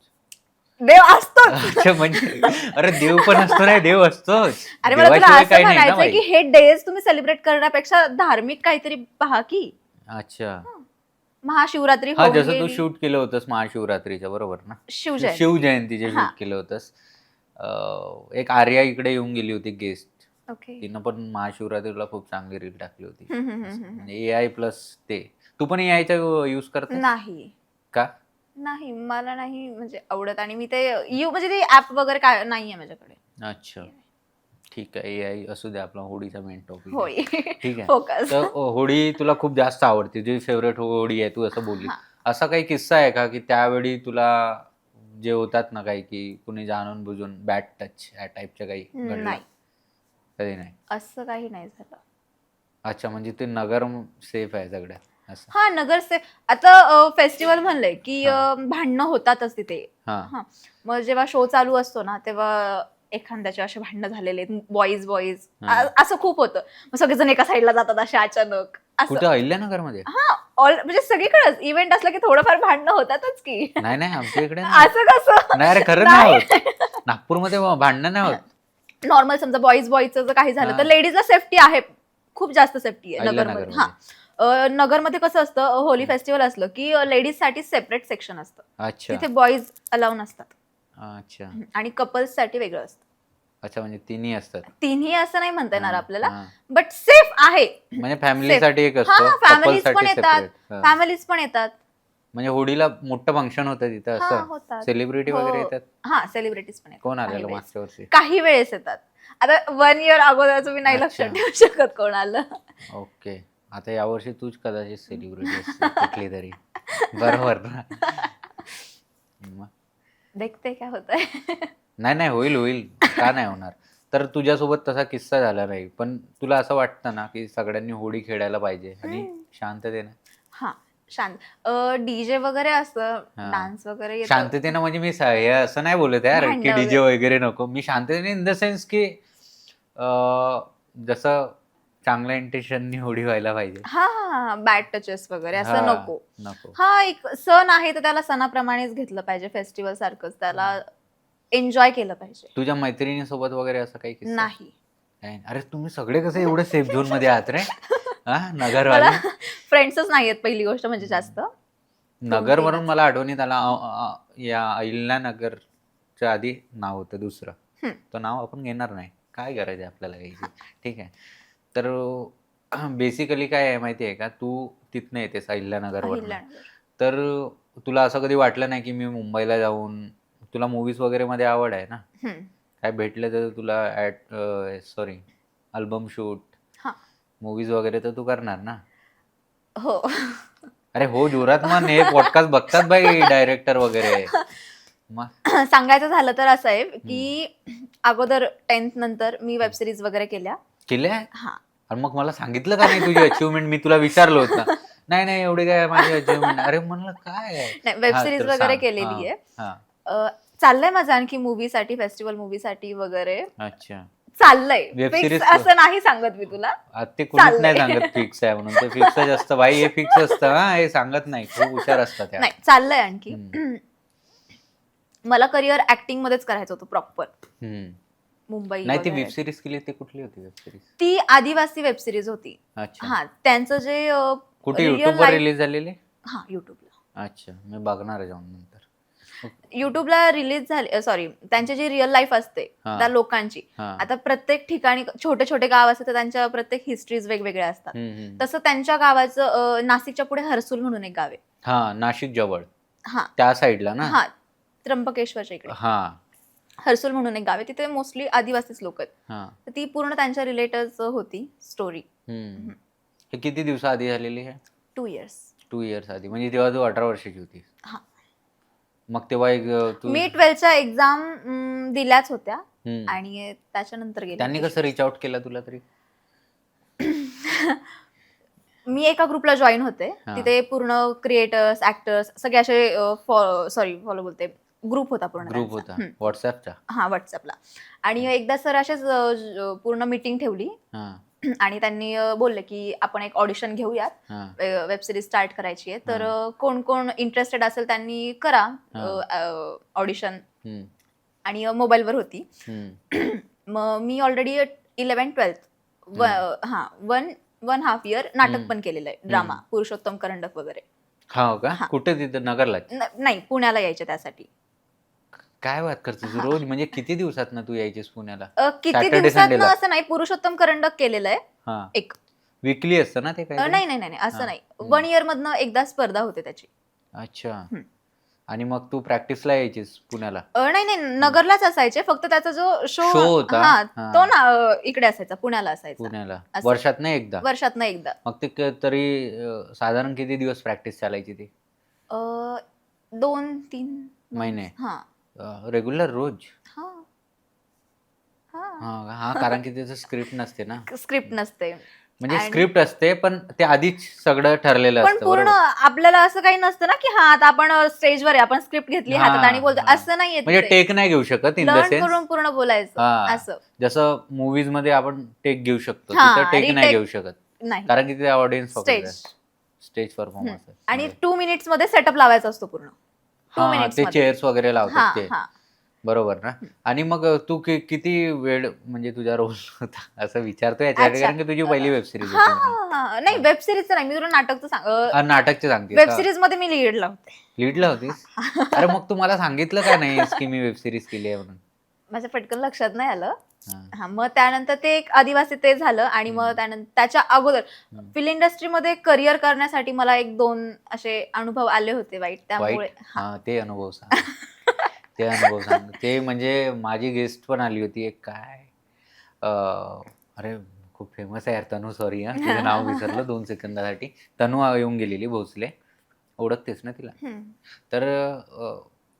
देव असतोच. अच्छा, म्हणजे अरे देव पण असतो, नाही देव असतोच. अरे मला तुला देवाशिवाय असं काही नाही ना म्हणायचंय की बाई. हे डेज तुम्ही सेलिब्रेट करण्यापेक्षा धार्मिक काहीतरी पहा की. अच्छा, महाशिवरात्री हा, होऊन जसं तू गेली. शूट केलं होतंस महाशिवरात्रीच्या, बरोबर ना? शिवजयंती. शिवजयंतीचे हा. शूट केलं होतंस. एक आर्या इकडे येऊन गेली होती गेस्ट, ओके. तिनं पण महाशिवरात्रीला खूप चांगली रील टाकली होती. नाही. म्हणजे एआय प्लस ते. तू पण एआयचा यूज करते का? नाही, मला नाही म्हणजे आवडत आणि मी ते म्हणजे ते ऍप वगैरे काय नाहीये माझ्याकडे. अच्छा, ठीक आहे, एआय असू दे, आपला होळीचा मेन टॉपिक. होय. ठीक आहे. फोकस. तर होळी तुला खूप जास्त आवडते, तुझी फेवरेट होळी आहे, तू असं बोलली. हा. असा काही किस्सा आहे का की त्यावेळी तुला जे होतात ना काही की कुणी जाणून बुजून बॅड टच या टाईपच्या काही घडलं? नाही, कधी नाही? असं काही नाही झालं. अच्छा, म्हणजे ते नगर सेफ आहे सगळ्यात असं? हा, नगर से आता फेस्टिवल म्हणलंय की भांडणं होतातच तिथे. हा, हा, मग जेव्हा शो चालू असतो ना तेव्हा एखाद्याचे असे भांडणं झालेले, बॉईज हा. असं खूप होतं. मग सगळेजण एका साईडला जातात असे अचानक असं. कुठे अहिल्यानगर मध्ये? हा, म्हणजे सगळीकडेच इव्हेंट असलं की थोडंफार भांडणं होतातच की. नाही नाही, आमच्या इकडे नाही. असं कसं? नाही रे, खरं नाही होत. नागपूरमध्ये भांडणं नाही होत. नॉर्मल समजा बॉईजचं जर काही झालं हा. तर लेडीजला सेफ्टी आहे, खूप जास्त सेफ्टी आहे नगरमध्ये. अहिल्यानगरमध्ये. हा, नगरमध्ये कसं असतं, होली फेस्टिवल असलं की लेडीज साठी सेपरेट सेक्शन असतं. अच्छा तिथे बॉईज अलाउ नसतात अच्छा आणि कपल्स साठी वेगळं असतं. अच्छा, म्हणजे तिन्ही असतात. तिन्ही असं नाही म्हणता येणार हा, आपल्याला, हा. बट सेफ आहे. म्हणजे फॅमिलीसाठी एक हा, असतो, फॅमिलीज couple पण साठी येतात, separate. फॅमिलीज पण येतात. म्हणजे होळीला मोठं फंक्शन होतं तिथं हा, असं? होतात. सेलिब्रिटी वगैरे हो. येतात? हा, सेलिब्रिटीज पण येतात. कोण काही आलेलं वेळेस. मागच्या वर्षी? काही वेळेस येतात. आता 1 year अगोदरचं मी नाही लक्षात अच्छा. ठेवू शकत कोण आलं. ओके, आता यावर्षी तूच कदाचित सेलिब्रिटी कुठली तरी, बरोबर ना? मग देखते काय होतंय. नाही नाही, होईल होईल, का नाही होणार. तर तुझ्यासोबत तसा किस्सा झाला नाही, पण तुला असं वाटतं ना की सगळ्यांनी होळी खेळायला पाहिजे आणि शांततेनं? हा, शांत. डीजे वगैरे असतं, हा. डान्स वगैरे येतं. शांततेनं म्हणजे मी हे असं नाही बोलत यार की भांडणं डीजे वगैरे नको. मी शांततेने इन द सेन्स की जसं चांगल्या इंटेन्शननी होळी व्हायला पाहिजे. हा, बॅड टचेस वगैरे हा, असं नको. नको. हा, एक सण आहे तर त्याला सणाप्रमाणेच घेतलं पाहिजे, फेस्टिवल सारखंच त्याला एन्जॉय केलं पाहिजे. तुझ्या मैत्रिणीसोबत वगैरे असं काही किस्सा? नाही. नाही. अरे तुम्ही सगळे कसे एवढे सेफ झोन मध्ये आहात रे? हा, मला नगरवाले. फ्रेंड्सच नाहीयेत पहिली गोष्ट म्हणजे जास्त. नगर वरून मला आठवणीत आला, या अहिल्यानगरच्या आधी नाव होतं दुसरं. हम्म. तो नाव आपण घेणार नाही, काय गरज आहे आपल्याला यायची. ठीक आहे. तर बेसिकली काय आहे माहिती आहे का, तू तिथनं येतेस अहिल्यानगरवरनं. अहिल्यानगर. तर तुला असं कधी वाटलं नाही की मी मुंबईला जाऊन, तुला मूव्हीज वगैरे मध्ये आवड आहे ना, हम्म. काय भेटलं तर तुला सॉरी अल्बम शूट, हा. मूव्हीज वगैरे तर तू करणार ना? हो. अरे हो जोरात म्हण, हे पॉडकास्ट बघतात बाई डायरेक्टर वगैरे. मग सांगायचं झालं तर असं आहे की अगोदर 10th नंतर मी वेब सिरीज वगैरे केल्या. केल्या? हा. आणि मग मला सांगितलं का नाही तुझी अचिव्हमेंट? मी तुला विचारलं होतं. नाही नाही एवढी काय माझी अचिव्हमेंट. अरे म्हणलं काय आहे? नाही, वेब हा, सिरीज तर वगैरे सांग. केलेली आहे. हा. चाललंय माझं आणखी मूवीसाठी, फेस्टिवल मूवीसाठी वगैरे अच्छा. चाललंय. वेब फिक्स सिरीज असं नाही सांगत मी तुला. ते कुणीच नाही चाललंय. सांगत फिक्स आहे म्हणून. ते फिक्सच असतं बाई, हे फिक्स असतं. हा, हे सांगत नाही. खूप हुशार असतात त्या. नाही, चाललंय आणखी. हम्म. मला करिअर ऍक्टिंग मध्येच करायचं होतं प्रॉपर. हम्म. मुंबई नाही ती वगैरे. वेब सिरीज केली ती कुठली होती वेब सिरीज? ती आदिवासी वेब सिरीज होती. अच्छा. हा, त्यांचं जे कुठे रिअल युट्यूबवर लाईफ. रिलीज झालेली? हा, युट्यूबला. अच्छा, मी बघणार आहे जाऊन नंतर. युट्यूबला रिलीज झाली. सॉरी, त्यांची जी रिअल लाईफ असते हा. त्या लोकांची. हा. आता प्रत्येक ठिकाणी छोटे छोटे गाव असतात, तर त्यांच्या प्रत्येक हिस्ट्रीज वेगवेगळ्या असतात. तसं त्यांच्या गावाचं नाशिकच्या पुढे हर्सूल म्हणून एक गाव आहे. हा, नाशिक जवळ हा. त्या साईडला ना? हा, त्र्यंबकेश्वरच्या इकडे हा. हर्सूल म्हणून एक गाव आहे. तिथे मोस्टली आदिवासीच लोक आहेत. हा. तर ती पूर्ण त्यांच्या रिलेटेड होती स्टोरी. हे किती दिवसाआधी झालेली आहे? 2 years. 2 इयर्स आधी. म्हणजे तेव्हा तू 18 वर्षाची होती. हा. मग तेव्हा एक तू मी 12च्या एक्झाम दिल्याच होत्या हम्म. आणि त्याच्यानंतर गेले. त्यांनी कसं रिच आउट केलं तुला तरी? मी एका ग्रुपला जॉईन होते. हा. तिथे पूर्ण क्रिएटर्स, ऍक्टर्स सगळे असे फॉलो बोलते ग्रुप होता पूर्ण ग्रुप त्यांचा. होता व्हॉट्सअपचा? हा, व्हॉट्सअपला. आणि एकदा सर असेच पूर्ण मीटिंग ठेवली हा. आणि त्यांनी बोलले की आपण एक ऑडिशन घेऊयात, हा. वेब सिरीज स्टार्ट करायची आहे, तर कोण कोण इंटरेस्टेड असेल त्यांनी करा ऑडिशन. हम्म. आणि मोबाईलवर होती. मग मी ऑलरेडी 11th-12th हा 1.5 year नाटक पण केलेलं आहे, ड्रामा, पुरुषोत्तम करंडक वगैरे. हा का? हा. कुठे तिथं नगरला? नाही, पुण्याला यायचे त्यासाठी. काय बात करतेस रोज? म्हणजे किती दिवसात ना तू यायचीस पुण्याला? किती Saturday, दिवसात Sunday ला? असं नाही, पुरुषोत्तम करंडक केलेलं आहे हा. एक. विकली असतं ना ते काय? नाही नाही नाही, असं हा. नाही. 1 year मधनं एकदा स्पर्धा होते त्याची. अच्छा. आणि मग तू प्रॅक्टिसला यायचीस पुण्याला? नाही नाही, नगरलाच असायचे, फक्त त्याचा जो शो Show होता? हा, हा. तो ना इकडे असायचा, पुण्याला असायचा. पुण्याला असं. वर्षात नाही एकदा? वर्षातनं एकदा. मग ते तरी साधारण किती दिवस प्रॅक्टिस चालायची ती? 2-3 महिने? हा. रेग्युलर रोज? हा. हा. हा, कारण की त्याचं स्क्रिप्ट नसते ना. स्क्रिप्ट नसते. म्हणजे आणि- स्क्रिप्ट असते पण ते आधीच सगळं ठरलेलं पण असतं. पूर्ण बरोबर? आपल्याला असं काही नसतं ना की हा आता आपण स्टेजवर आहे, आपण स्क्रिप्ट घेतली हा, हातात आणि बोलतो, हा. असं नाहीये. म्हणजे टेक नाही घेऊ शकत इन द लर्न सेन्स. करून पूर्ण बोलायचं हा. असं. जसं मूवीज मध्ये आपण टेक घेऊ शकतो, हा, तिथं टेक नाही retake घेऊ शकत नाही. कारण की ते ऑडियन्स स्टेज. Stage performance. आणि 2 minutes मध्ये सेटअप लावायचा असतो पूर्ण. 2 हा, minutes ते मध्ये. चेअर्स वगैरे हा, लावतात ते. हा. बरोबर ना? आणि मग तू किती वेळ म्हणजे तुझा रोल होता असं विचारतो याच्यासाठी, अच्छा. कारण की तुझी पहिली वेब सिरीज हा, होती म्हणून. हा. नाही, वेब सिरीजचं नाही, मी तुला नाटकचं सांग. नाटकचे सांगते वेब सिरीज मध्ये मी लीडला होते. लीडला होतीस? अरे मग तू मला सांगितलं का नाहीस की मी वेब सिरीज केली आहे म्हणून? माझ्या पटकन लक्षात नाही आलं. हा. हा, मग त्यानंतर ते एक आदिवासी ते झालं आणि मग त्यानंतर त्याच्या अगोदर फिल्म इंडस्ट्रीमध्ये करिअर करण्यासाठी मला 1-2 असे अनुभव आले होते वाईट, त्यामुळे. वाईट? हा, ते अनुभव सांग. ते अनुभव सांग. ते म्हणजे माझी गेस्ट पण आली होती एक, काय अरे खूप फेमस आहे यार, तनू. सॉरी हा, तिचं नाव विसरलं 2 सेकंदासाठी. तनू येऊन गेलेली भोसले, ओळखतेस ना तिला? तर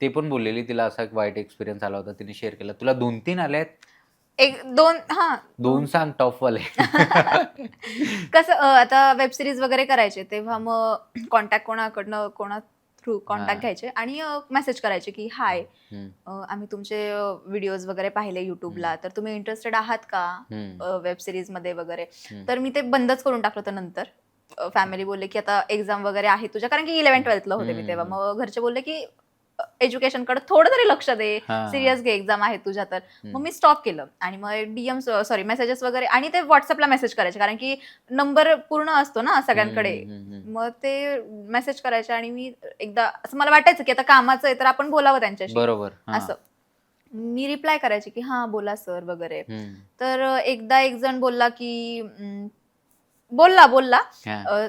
ते पण बोललेली तिला असा एक वाईट एक्सपिरियन्स आला होता, तिने शेअर केला. तुला 2-3 आले आहेत? 1-2 हा. 2 सांग टॉपवाले. कसं आता वेब सिरीज वगैरे करायचे तेव्हा मग कॉन्टॅक्ट कोणा थ्रू कॉन्टॅक्ट घ्यायचे आणि मेसेज करायचे की हाय, आम्ही तुमचे व्हिडिओज वगैरे पाहिले युट्यूबला, तर तुम्ही इंटरेस्टेड आहात का वेब सिरीज मध्ये वगैरे. तर मी ते बंदच करून टाकलं होतं नंतर. फॅमिली बोलले की आता एक्झाम वगैरे आहे तुझ्या, कारण की 11th-12th ला होते मी तेव्हा. मग घरचे बोलले की एज्युकेशन कडे थोडं तरी लक्ष दे, सिरियस घे, एक्झाम आहे तुझ्या. तर मग मी स्टॉप केलं आणि मग मेसेजेस वगैरे, आणि ते व्हॉट्सअपला मेसेज करायचे कारण की नंबर पूर्ण असतो ना सगळ्यांकडे. मग ते मेसेज करायचे आणि मी एकदा असं मला वाटायचं की आता कामाचं आहे तर आपण बोलावं त्यांच्याशी. बरोबर. असं मी रिप्लाय करायचे की हा बोला सर वगैरे. हम्म. तर एकदा एक जण बोलला की बोलला हा.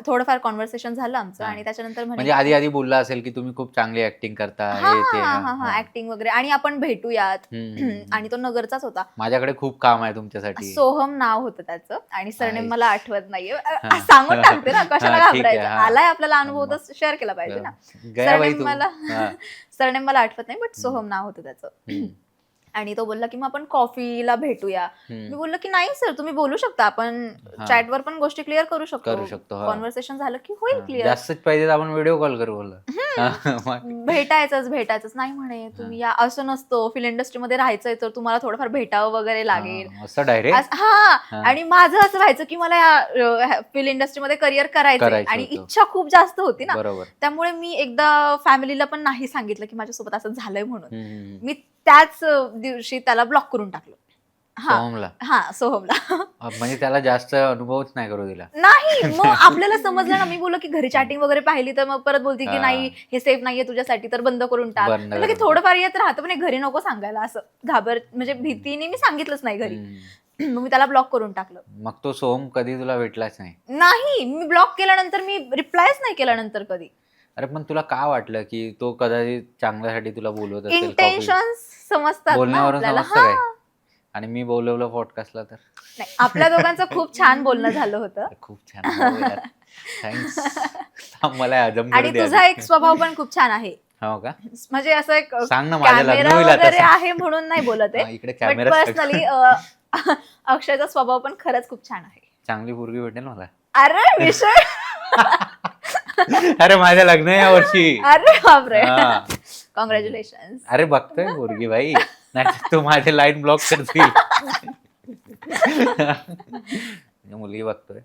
थोडंफार कॉन्व्हर्सेशन झालं आमचं हा. आणि त्याच्यानंतर म्हणे म्हणजे आधी आधी बोलला असेल की तुम्ही खूप चांगली ऍक्टिंग करता, हा हे ते. हा हा, हा हा हा. ऍक्टिंग वगैरे आणि आपण भेटूयात. हम्म. आणि तो नगरचाच होता. माझ्याकडे खूप काम आहे तुमच्यासाठी. सोहम नाव होतं त्याचं आणि सरनेम मला आईश. आठवत नाहीये. हा. सांगून टाकते ना, कशाला हा, ठीक आहे. घाबरायचं. हा. आलाय आपल्याला अनुभव मग तर शेअर केला पाहिजे ना. गया बाई सरनेम तू. मला हा. सरनेम मला आठवत नाही, बट हम्म. सोहम नाव होतं त्याचं. हम्म. आणि तो बोलला की मग आपण कॉफीला भेटूया. मी हम्म. बोललो की नाही सर, तुम्ही बोलू शकता, आपण हा. चॅटवर पण गोष्टी क्लिअर करू करू शकतो. शकतो. हा. कॉन्व्हर्सेशन झालं की होईल हा. क्लिअर. जास्तच पाहिजे तर आपण व्हिडिओ कॉल करू बोललो. मग. भेटायचंच नाही म्हणे. हा. तुम्ही या, असं नसतं, फिल्म इंडस्ट्रीमध्ये राहायचंय तर तुम्हाला थोडंफार भेटावं वगैरे लागेल. हा, असं डायरेक्ट. हा. हा. आणि माझं असं व्हायचं की मला या फिल्म इंडस्ट्रीमध्ये करिअर करायचंय करायचं आणि होतं. इच्छा खूप जास्त होती ना. बरोबर. त्यामुळे मी एकदा फॅमिलीला पण नाही सांगितलं की माझ्यासोबत असं झालंय म्हणून. हम्म. मी त्याच दिवशी त्याला ब्लॉक करून टाकलं. हा सोहमला. हा सोहमला. म्हणजे त्याला जास्त अनुभवच नाही करू दिला. नाही, मग आपल्याला समजलं ना. मी बोललो की घरी चॅटिंग वगैरे पाहिली तर मग परत बोलती की हा. नाही हे सेफ नाहीये तुझ्यासाठी, तर बंद करून टाक. बंद म्हटलं की करून थोडंफार येत राहतं पण हे घरी नको सांगायला, असं म्हणजे भीतीने मी सांगितलंच नाही घरी. हम्म. मग मी त्याला ब्लॉक करून टाकलं. मग तो सोहम कधी तुला भेटलाच नाही. नाही, मी ब्लॉक केल्यानंतर मी रिप्लायच नाही केला नंतर कधी. अरे पण तुला का वाटलं की तो कदाचित चांगल्यासाठी तुला बोलवत असेल? कॉफी इंटेन्शन समजतात ना बोलण्यावरून आपल्याला. समजतं काय? हा. आणि मी बोलवलं पॉडकास्टला तर नाही, आपल्या दोघांचं खूप छान बोलणं झालं होतं. खूप छान. थँक्स. मला अजम आणि तुझा एक स्वभाव पण खूप छान आहे. हो का? म्हणजे असं एक सांग ना, माझं लग्न कॅमेरा होईल आता. वगैरे आहे म्हणून नाही बोलत हा, आहे, इकडे बट कॅमेरा पर्सनली अक्षयचा स्वभाव पण खरंच खूप छान आहे. चांगली पोरगी भेटेल मला. अरे विषय. अरे माझं लग्न आहे यावर्षी. अरे बापरे. हा. कॉंग्रॅच्युलेशन. अरे बघतोय पोरगी भाई, नाही तू माझे लाईन ब्लॉक करतील. मुलगी बघतोय.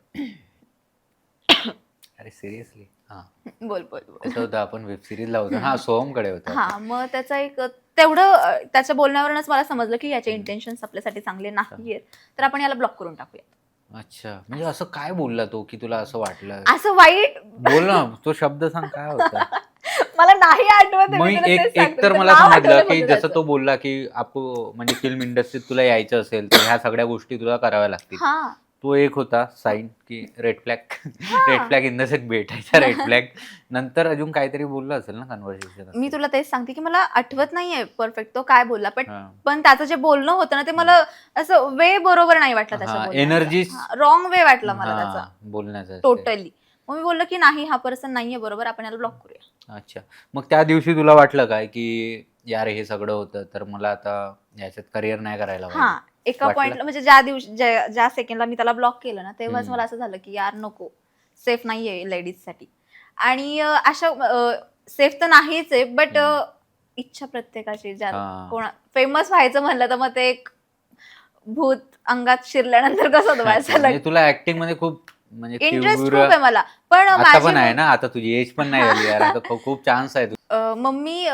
अरे सिरियसली. हा, बोल बोल बोल. कसं होतं, आपण वेब सिरीज ला होतो. हा, सोहमकडे होतो. हा, मग त्याचा एक तेवढं त्याच्या बोलण्यावरूनच मला समजलं की याचे इंटेन्शन्स आपल्यासाठी चांगले नाहीयेत, तर आपण याला ब्लॉक करून टाकूया. अच्छा, म्हणजे असं काय बोलला तो की तुला असं वाटलं? असं वाईट बोल ना, तो शब्द सांग, काय होता? मला नाही आठवत आहे, मग मी तुला तेच एक सांगते. तर त्याचं मला नाव समजलं आठवलं की फक्त जसं त्याचं. तो बोलला की म्हणजे फिल्म इंडस्ट्रीत तुला यायचं असेल तर ह्या सगळ्या गोष्टी तुला कराव्या लागतील. हा तो एक होता साईन की red flag. Red flag in the sense भेटायचा रेड फ्लॅग. नंतर अजून काहीतरी बोलला असेल ना कन्व्हर्सेशन? मी तुला तेच सांगते की मला आठवत नाहीये परफेक्ट तो काय बोलला, पण त्याचं जे बोलणं होतं ना ते मला असं वे बरोबर नाही वाटलं त्याच्या एनर्जी रॉंग वे वाटला मला त्याचा बोलण्याचा टोटली. मग मी बोललो की नाही, हा पर्सन नाहीये बरोबर, आपण याला ब्लॉक करूया. अच्छा, मग त्या दिवशी तुला वाटलं काय की यार हे सगळं होतं तर मला आता याच्यात करिअर नाही करायला हा, पाहिजे? एका वाटलं? पॉइंटला म्हणजे ज्या दिवशी ज्या सेकंडला मी त्याला ब्लॉक केलं ना तेव्हाच हम्म. मला असं झालं की यार नको, सेफ नाहीये लेडीज साठी. आणि अशा सेफ तर नाहीच आहे, बट इच्छा प्रत्येकाची, ज्या कोण फेमस व्हायचं म्हणलं तर मग ते एक भूत अंगात शिरल्यानंतर कसं होतं व्हायचं. म्हणजे तुला ऍक्टिंग मध्ये खूप म्हणजे इंटरेस्ट तीव्र- खूप आहे मला, पण आता पण आहे ना, आता तुझी एज पण नाही झाली यार, आता खूप चान्स आहे. मम्मी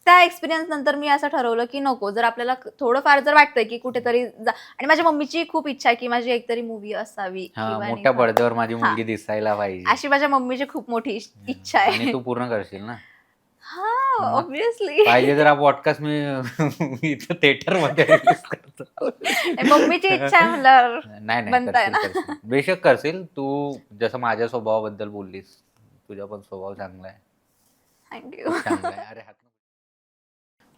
त्या एक्सपिरियन्स नंतर मी असं ठरवलं की नको, जर आपल्याला थोडंफार जर वाटतंय की कुठेतरी आणि माझ्या मम्मीची खूप इच्छा आहे की माझी एकतरी मूवी असावी किंवा मोठ्या पडद्यावर माझी मुलगी दिसायला पाहिजे, अशी माझ्या मम्मीची खूप मोठी इच्छा आहे. आणि तू पूर्ण करशील ना? हा, ऑब्विसली. पाहिजे तर हा पॉडकास्ट मी इथं थिएटर मध्ये रिलीज करतो. मम्मीची इच्छा आहे म्हणल्यावर नाही बनताय ना. करशील. बेशक करशील तू, जसं माझ्या स्वभावाबद्दल बोललीस, तुझा पण स्वभाव चांगला आहे. थँक्यू. चांगला आहे. अरे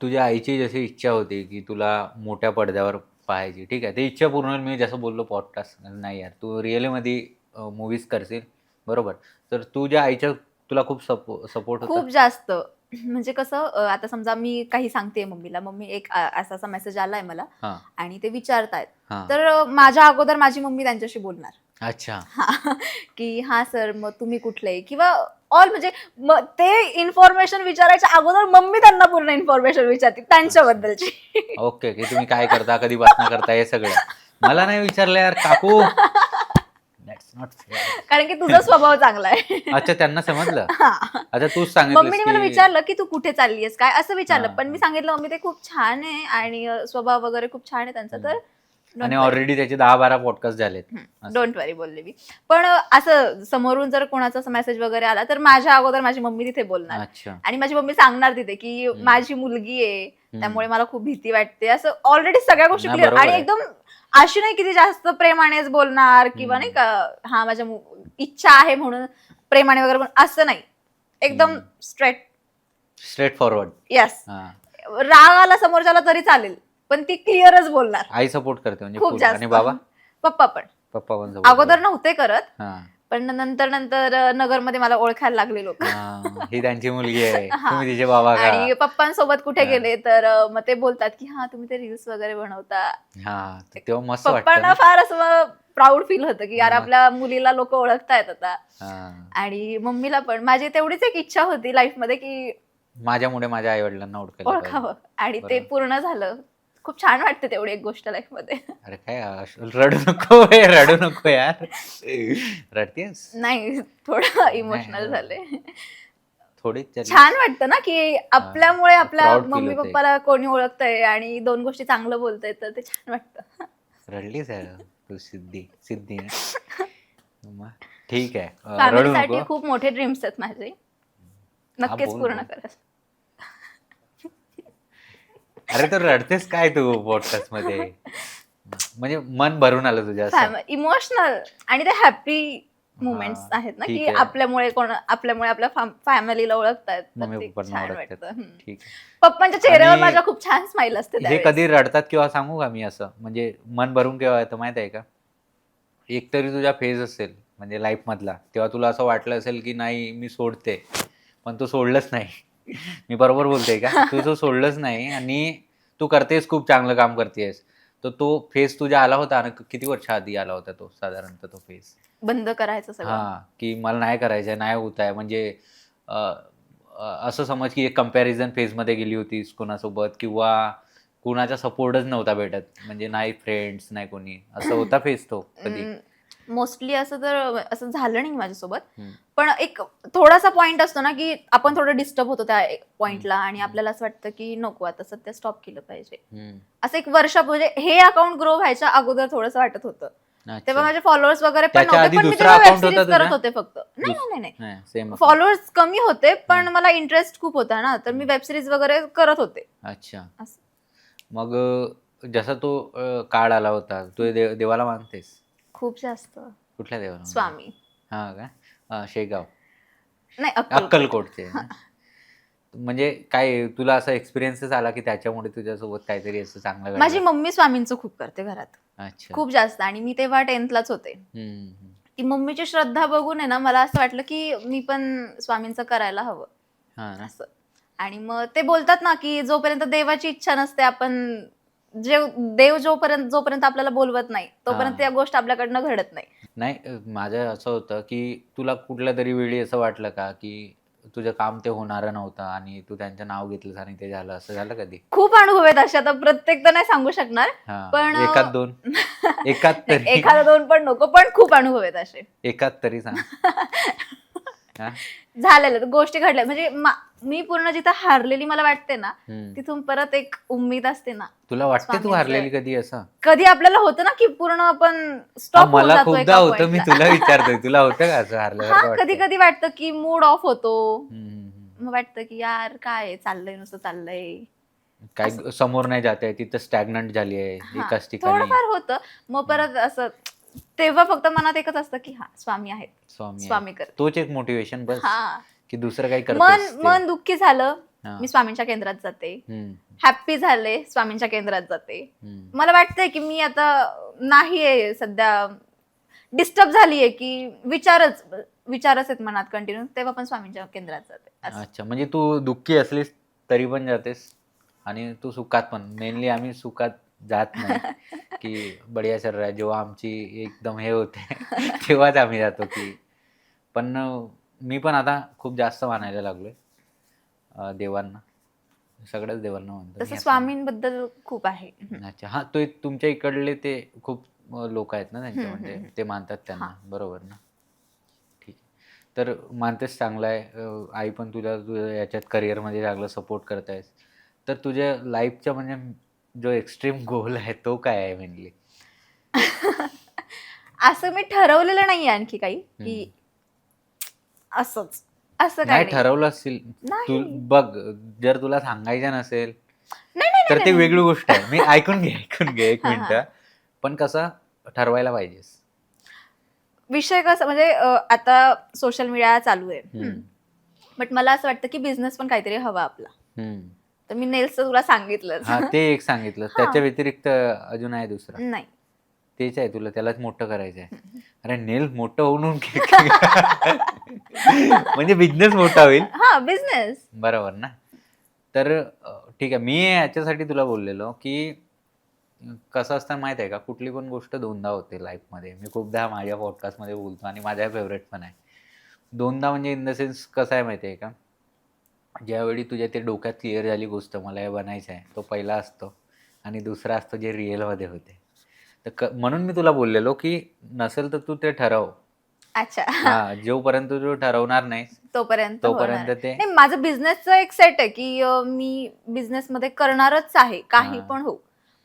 तुझ्या आईची जशी इच्छा होती की तुला मोठ्या पडद्यावर पाहायची, ठीक आहे, ती इच्छा पूर्ण, मी जसं बोललो पॉडकास्ट नाही यार, तू रिअली मध्ये मूवीज करशील, बरोबर? तर तुझ्या आईच्या तुला खूप सपोर्ट होता? खूप जास्त. म्हणजे कसं, आता समजा मी काही सांगते मम्मीला, मम्मी एक असा मेसेज आलाय मला आणि ते विचारतायत, तर माझ्या अगोदर माझी मम्मी त्यांच्याशी बोलणार. अच्छा. की हा सर, मग तुम्ही कुठले, किंवा ऑल, म्हणजे ते इन्फॉर्मेशन विचारायच्या अगोदर मम्मी त्यांना पूर्ण इन्फॉर्मेशन विचारते त्यांच्याबद्दलची. ओके, की तुम्ही काय करता, कधी बसना करता, हे सगळं मला नाही विचारलं यार काकू. कारण की तुझा स्वभाव चांगला आहे. अच्छा, त्यांना समजलं. अच्छा, तूच सांगितलं. मम्मीने मला विचारलं की तू कुठे चालली आहेस काय, असं विचारलं, पण मी सांगितलं मम्मी ते खूप छान आहे आणि स्वभाव वगैरे खूप छान आहे त्यांचा, तर आणि ऑलरेडी त्याचे 10-12 पॉडकास्ट झालेत. असं. डोंट वरी बोलले मी. पण असं समोरून जर कोणाचा मेसेज वगैरे आला तर माझ्या अगोदर माझी मम्मी तिथे बोलणार अच्छा. आणि माझी मम्मी सांगणार तिथे की माझी मुलगी आहे त्यामुळे मला खूप भीती वाटते, असं ऑलरेडी सगळ्या गोष्टी नाही, क्लिअर. बरोबर आणि आहे. एकदम अशी नाही की ती जास्त प्रेमानेच बोलणार किंवा नाही का हा माझ्या इच्छा आहे म्हणून प्रेमाने वगैरे असं नाही, एकदम स्ट्रेट फॉरवर्ड. यस. हा. राग आला समोरच्याला तरी चालेल पण ती क्लिअरच बोलणार. आई सपोर्ट करते म्हणजे खूप full. जास्त. आणि बाबा? पप्पा पण पप्पा पण support अगोदर करतात. नव्हते करत, हा. पण नंतर नगरमध्ये मला ओळखायला लागले लोक. हा, ही त्यांची मुलगी आहे, हा. तुम्ही तिचे बाबा का? आणि पप्पांसोबत कुठे हा. गेले तर मग ते बोलतात की हा तुम्ही ते रील्स वगैरे बनवता. हा, तर तेव्हा मस्त वाटतं पप्पांना ना. फार असं प्राऊड फील होतं की यार मग. आपल्या मुलीला लोक ओळखतायत आता. हा. आणि मम्मीला पण माझी तेवढीच एक इच्छा होती लाईफ मध्ये की माझ्यामुळे माझ्या आई वडिलांना ओळखावं आणि ते बरोबर. पूर्ण झालं. खूप छान वाटते तेवढी एक गोष्ट लाईफ मध्ये. अरे काय रडू नको हे, रडू नको यार. रडतेस? नाही, थोडं इमोशनल झाले. थोडी छान वाटतं ना की आपल्यामुळे आपल्या proud feel मम्मी होतंय. पप्पाला कोणी ओळखतंय आणि दोन गोष्टी चांगलं बोलतंय तर ते छान वाटतं. रडलीस आहे तू सिद्धी ना. मग ठीक आहे, रडू फॅमिलीसाठी नको. खूप मोठे ड्रीम्स आहेत माझे, नक्कीच बोल, पूर्ण बोल. करेल. अरे तर रडतेस काय तू पॉडकास्ट मध्ये? म्हणजे मन भरून आलं तुझ्या असं. इमोशनल आणि ते हॅपी मुमेंट्स हा, आहेत ना ठीक की आहे. आपल्यामुळे आपल्या फॅमिलीला ओळखतायत तर मम्मी ते पप्पांना छान ओळखतात. वाटतं. ठीक आहे. पप्पांच्या चेहऱ्यावर आणि माझ्या खूप छान स्माईल असते हे त्यावेळेस. कधी रडतात किंवा सांगू का मी असं, म्हणजे मन भरून केव्हा येतं माहित आहे का? एकतरी तुझा फेज असेल म्हणजे लाईफ मधला, तेव्हा तुला असं वाटलं असेल की नाही मी सोडते, पण तू सोडलंच नाही. मी बरोबर बोलतेय का? तू तो सोडलंच नाही आणि तू करतेस, खूप चांगलं काम करतेस. तर तो फेज तुझ्या आला होता आणि किती वर्ष आधी आला होता तो साधारणतः तो फेज? बंद करायचं सगळं. हां, की मला नाही करायचंय, नाही होत आहे. म्हणजे अ, असं समज की एक कंपॅरिझन फेजमध्ये गेली होतीस कोणासोबत किंवा कुणाचा सपोर्टच नव्हता भेटत. म्हणजे नाही फ्रेंड्स, नाही कोणी. असं होता फेज तो कधी? मोस्टली असं तर असं झालं नाही माझ्यासोबत. हं. पण एक थोडासा पॉइंट असतो ना की आपण थोडं डिस्टर्ब होतो त्या पॉइंटला आणि आपल्याला असं वाटतं की नको आता सध्या स्टॉप केलं पाहिजे. हं. असं एक वर्ष म्हणजे हे अकाउंट ग्रो व्हायच्या अगोदर थोडंसं वाटत होतं. तेव्हा अच्छा. माझे फॉलोअर्स वगैरे पण त्याच्या नव्हते, आधी पण मी दुसरा तेव्हा वेब अकाउंट होता सिरीज करत तुझा? होते फक्त. नाही नाही नाही नाही, सेम. फॉलोअर्स कमी होते पण मला इंटरेस्ट खूप होता ना, तर मी वेब सिरीज वगैरे करत होते. अच्छा. असं. मग जसा तो काळ आला होता, तू देवाला मानतेस? खूप जास्त. कुठल्या देवाला मानतेस? स्वामी. हां का? शेगाव. नाही, अक्कलकोट. अक्कलकोटचे ना? म्हणजे काय तुला असा एक्सपिरियन्सच आला की त्याच्यामुळे तुझ्यासोबत काहीतरी असं चांगलं माझी घडलं? मम्मी स्वामींचं खूप करते घरात. अच्छा. खूप जास्त. आणि मी तेव्हा 10thलाच होते. हं, हं. ती मम्मीची श्रद्धा बघून आहे ना मला असं वाटलं की मी पण स्वामींचं करायला हवं हां ना? असं. आणि मग ते बोलतात ना की जोपर्यंत देवाची इच्छा नसते आपण देव जोपर्यंत आपल्याला बोलवत नाही तोपर्यंत हां. त्या गोष्ट आपल्याकडनं घडत नाही. नाही, माझं असं होतं की तुला कुठल्यातरी वेळी असं वाटलं का की तुझं काम ते होणारं नव्हतं आणि तू त्यांचं नाव घेतलंस आणि ते झालं, असं झालं कधी? खूप अनुभव आहेत असे, आता प्रत्येक तर नाही सांगू शकणार हां. पण एखाद दोन? एकात नाही, तरी? एखादा दोन पण नको, पण खूप अनुभव आहेत असे. एकात तरी सांग. हां? झालेलं गोष्टी घडल्या म्हणजे मी पूर्ण जिथं हारलेली मला वाटते ना हं. तिथून परत एक उम्मीद असते ना तुला वाटते तू स्वामींचं. हारलेली कधी असं? कधी आपल्याला होतं ना की पूर्ण आपण हां, स्टॉप होऊन मला जातो खूपदा एका होतं. मी पॉइंटला. तुला विचारतोय. तुला होतं का असं हारल्यासारखं हा, कधी वाटतं? कधी वाटतं की मूड ऑफ होतो. हं, हं, हं. मग वाटतं की यार काय चाललंय, नुसतं चाललंय. काही समोर नाही जात आहे, तिथं स्टॅग्नंट झाली आहे हा, एकाच ठिकाणी. थोडंफार होतं. मग परत असं तेव्हा फक्त मनात एकच असतं की हा स्वामी आहेत, स्वामी आहे. स्वामी करते. तोच एक मोटिवेशन बस, हा, की दुसरं काही मन करतेस ते. मन दुःखी झालं हां. मी स्वामींच्या केंद्रात जाते. हं, हॅप्पी झाले स्वामींच्या केंद्रात जाते. हं. मला वाटतंय की मी आता नाहीये सध्या डिस्टर्ब झालीये की विचारच आहेत मनात कंटिन्यू, तेव्हा पण स्वामींच्या केंद्रात जाते असं. अच्छा, म्हणजे तू दुःखी असलीस तरी पण जातेस आणि तू सुखात पण. मेनली आम्ही सुखात जात नाही, की बढिया चल रहा है. जेव्हा आमची एकदम हे होते तेव्हाच आम्ही जातो की. पण मी पण आता खूप जास्त मानायला लागलोय देवांना. सगळ्याच देवांना म्हणतो मी तसं असं. स्वामींबद्दल खूप आहे. अच्छा. हां, तो एक तुमच्या इकडले ते खूप लोक आहेत ना त्यांचे, हं, म्हणजे हं, ते मानतात त्यांना. हां. बरोबर ना? ठीक आहे. तर मानतेस, चांगलं आहे. आई पण तुझ्या याच्यात करिअरमध्ये चांगलं सपोर्ट करत आहेस. तर तुझ्या लाईफचा म्हणजे जो एक्स्ट्रीम गोल आहे तो काय आहे मेनली? असं मी ठरवलेलं नाहीये आणखी काही की असंच असं काही नाही नाही. ठरवलं असतील नाही. तू बघ, जर तुला सांगायचं नसेल नाही नाही तर नाही, ते नाही. वेगळी गोष्ट आहे. मी ऐकून घे एक हा, मिनिट. हा. पण कसं ठरवायला पाहिजेस. विषय कसा म्हणजे आता सोशल मीडिया चालू आहे, हम्म, बट मला असं वाटतं की बिझनेस पण काहीतरी हवा आपला. हम्म. तर मी नेल्सचं तुला सांगितलंच. हा ते एक सांगितलं. हा. त्याच्या व्यतिरिक्त अजून आहे दुसरा? नाही. तेच आहे, तुला त्यालाच मोठं करायचं आहे. अरे नेल मोठं होऊन म्हणजे बिझनेस मोठा होईल. हा बिझनेस. बरोबर ना. तर ठीक आहे, मी याच्यासाठी तुला बोललेलो की कसं असतं माहित आहे का, कुठली पण गोष्ट दोनदा होते लाईफमध्ये. मी खूपदा माझ्या पॉडकास्टमध्ये बोलतो आणि माझ्या फेवरेट पण आहे. दोनदा म्हणजे इन द सेन्स कसं आहे माहिती आहे का, ज्यावेळी तुझ्या ते डोक्यात क्लिअर झाली गोष्ट मला हे बनायचं आहे, तो पहिला असतो आणि दुसरा असतो जे रिअलमध्ये होते. तर म्हणून मी तुला बोललेलो की नसेल तर तू ते ठरव. अच्छा. हा, जोपर्यंत तू ठरवणार नाही तोपर्यंत तोपर्यंत होणार ते नाही. माझं बिझनेसचं एक सेट आहे की मी बिझनेस मध्ये करणारच आहे, काही हा. पण हो.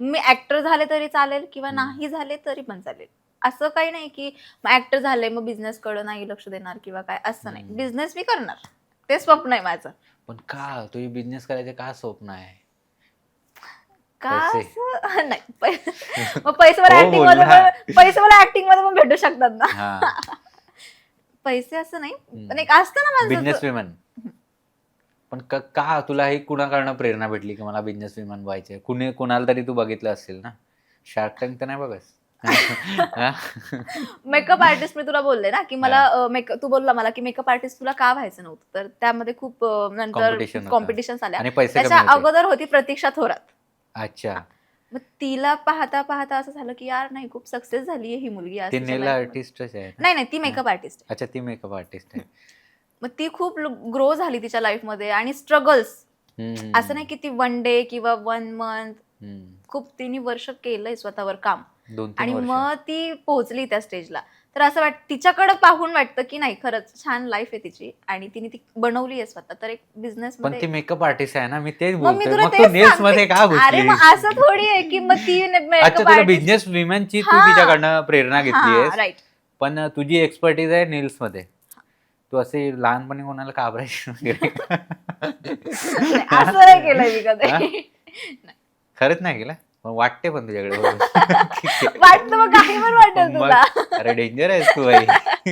मी ऍक्टर झाले तरी चालेल किंवा हम्म. नाही झाले तरी पण चालेल. असं काही नाही की ऍक्टर झाले मग बिझनेस कडे नाही लक्ष देणार किंवा काय, असं नाही. हम्म. बिझनेस मी करणार, ते स्वप्न आहे माझं. पण का तुझी बिझनेस करायचं का स्वप्न आहे? का पैसे. असं नाही मग पैसे मला हो ऍक्टिंग मध्ये बोलला. पैसे मला ऍक्टिंग मध्ये पण भेटू शकतात ना. हा. पैसे असं नाही, हम्म. पण एक असतं ना बिझनेस माणसाचं. विमन. पण का तुला ही कुणाकडनं प्रेरणा भेटली की मला बिझनेस विमन व्हायचंय? कुणाला तरी तू बघितलं असेल ना. शार्क टँक तर नाही बघस. मेकअप आर्टिस्ट मी तुला बोलले ना की मला तू बोलला मला की मेकअप आर्टिस्ट तुला का व्हायचं नव्हतं, तर त्यामध्ये खूप नंतर Competition होतं. कॉम्पिटिशन आल्या. आणि पैसे कमी त्याच्या होते. अगोदर होती प्रतीक्षा थोरात. अच्छा. मग तिला पाहता पाहता असं झालं की यार नाही, खूप सक्सेस झाली ही मुलगी आज ते तिच्या नेल life मध्ये. आर्टिस्टच आहे ना? नाही नाही, ती मेकअप आर्टिस्ट. अच्छा, ती मेकअप आर्टिस्ट आहे. मग ती खूप ग्रो झाली तिच्या लाईफ मध्ये आणि स्ट्रगल्स असं नाही की ती वन डे किंवा 1 मंथ, खूप तिने वर्ष केलंय स्वतःवर काम 2-3 आणि वर्ष. मग ती पोहोचली त्या स्टेजला. तर असं तिच्याकडे पाहून वाटतं की नाही, खरंच छान लाईफ आहे तिची आणि तिने ती बनवली आहे स्वतः. तर एक बिझनेस पण ती मध्ये मेकअप आर्टिस्ट आहे ना, मी तेच मग मी बोलतोय. तुला मग तू तेच नेल्स मध्ये का सांगते. अरे घुसली? मग असं थोडी आहे की मग ती अच्छा, मेकअप तुला आर्टिस्ट. बिझनेस विमनची तू हा. तिच्याकडनं प्रेरणा घेतली हा आहेस, राईट. पण तुझी एक्सपर्टीज आहे नेल्स मध्ये. तू असे लहानपणी कोणाला घाबरायची वगैरे का? असं नाही केलंय मी हा? कधी. खरंच नाही केलं? पण वाटते पण तुझ्याकडे बघून. ठीक आहे. वाटतं मग काही पण वाटेल मग तुला. अरे डेंजर आहेस तू बाई.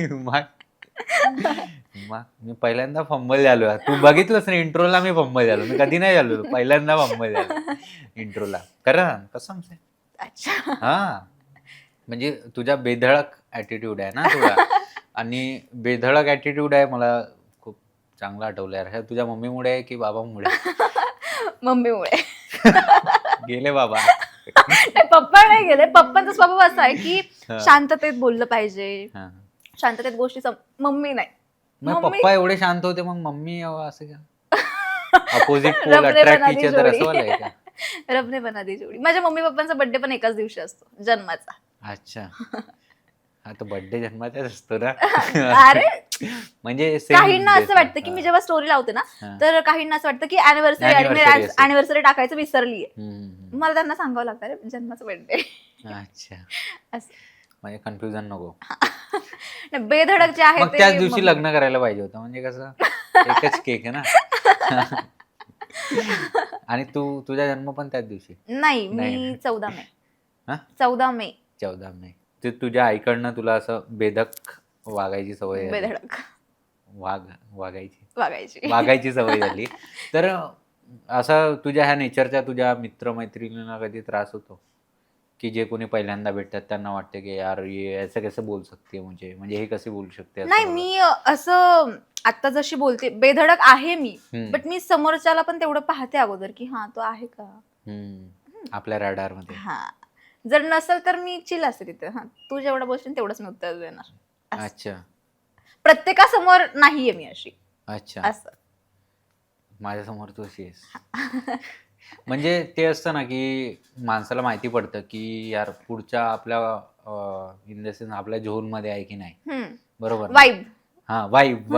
मग मग मी पहिल्यांदा फंबल झालो. तू बघितलंस ना इंट्रोला, मी फंबल झालो. मी कधी नाही झालो, पहिल्यांदा फंबल झालो इंट्रोला. खरं कसम से. अच्छा. हा, म्हणजे तुझा बेधडक ऍटिट्यूड आहे ना तुला, आणि बेधडक ऍटिट्यूड आहे. मला खूप चांगलं आठवलं यार. हे तुझ्या मम्मीमुळे आहे की बाबामुळे? मम्मीमुळे. गेले बाबा. नाही, पप्पा नाही गेले. पप्पांचा स्वभाव असा आहे की हा. शांततेत बोललं पाहिजे, हा. शांततेत गोष्टी मम्मी नाही. मग मम्मी पप्पा एवढे शांत होते, मग मम्मी असं का? अपोजिट पोल रबने अट्रॅक्ट बना दी इच अदर, असं जोडी. वाला आहे का? रबने बना दी जोडी. माझ्या मम्मी पप्पांचा बर्थडे पण एकाच दिवशी असतो, जन्माचा. अच्छा. हा, तो बर्थडे जन्माचाच असतो ना. अरे म्हणजे काहींना असं वाटतं की मी जेव्हा स्टोरी लावते ना, हा. तर काहींना असं वाटतं की अॅनिव्हर्सरी Anniversary असेल. अॅनिव्हर्सरी टाकायचं विसरलीये. मला त्यांना सांगावं लागतं अरे जन्माचा बर्थडे. अच्छा, असं. म्हणजे कन्फ्युजन नको. नाही, बेधडक जे आहे मग ते त्याच दिवशी मम्मी. लग्न करायला पाहिजे होतं, म्हणजे कसं एकच केक आहे ना. आणि तुझा जन्म पण त्याच दिवशी? नाही, नाही. मी 14 मे. हा? 14 मे. 14 मे. ते तुझ्या आईकडनं तुला असं बेधक वागायची सवय झाली. बेधडक वागायची. वागायची सवय झाली. तर असं तुझ्या ह्या नेचरच्या तुझ्या मित्रमैत्रिणींना कधी त्रास होतो की जे कोणी पहिल्यांदा भेटतात त्यांना वाटते की यार ये ऐसे कैसे बोल सकते म्हणजे हे कसे बोलू शकते असं नाही, वगैरे? मी असं आता जशी बोलते बेधडक आहे मी, बट मी समोरच्याला पण तेवढं पाहते अगोदर की हा तो आहे का. आपल्या रडार मध्ये. हा, जर नसेल तर मी चिल असते तिथे. हा, तू जेवढं बोलशील तेवढंच मी उत्तर देणार. असं. अच्छा. प्रत्येकासमोर नाहीये मी अशी. अच्छा, असं. माझ्यासमोर तू अशी आहेस. म्हणजे ते असतं ना की माणसाला माहिती पडतं की यार पुढच्या आपल्या इन द सेन्स आपल्या झोन मध्ये आहे की नाही. बरोबर ना? वाईब. हा, वाईब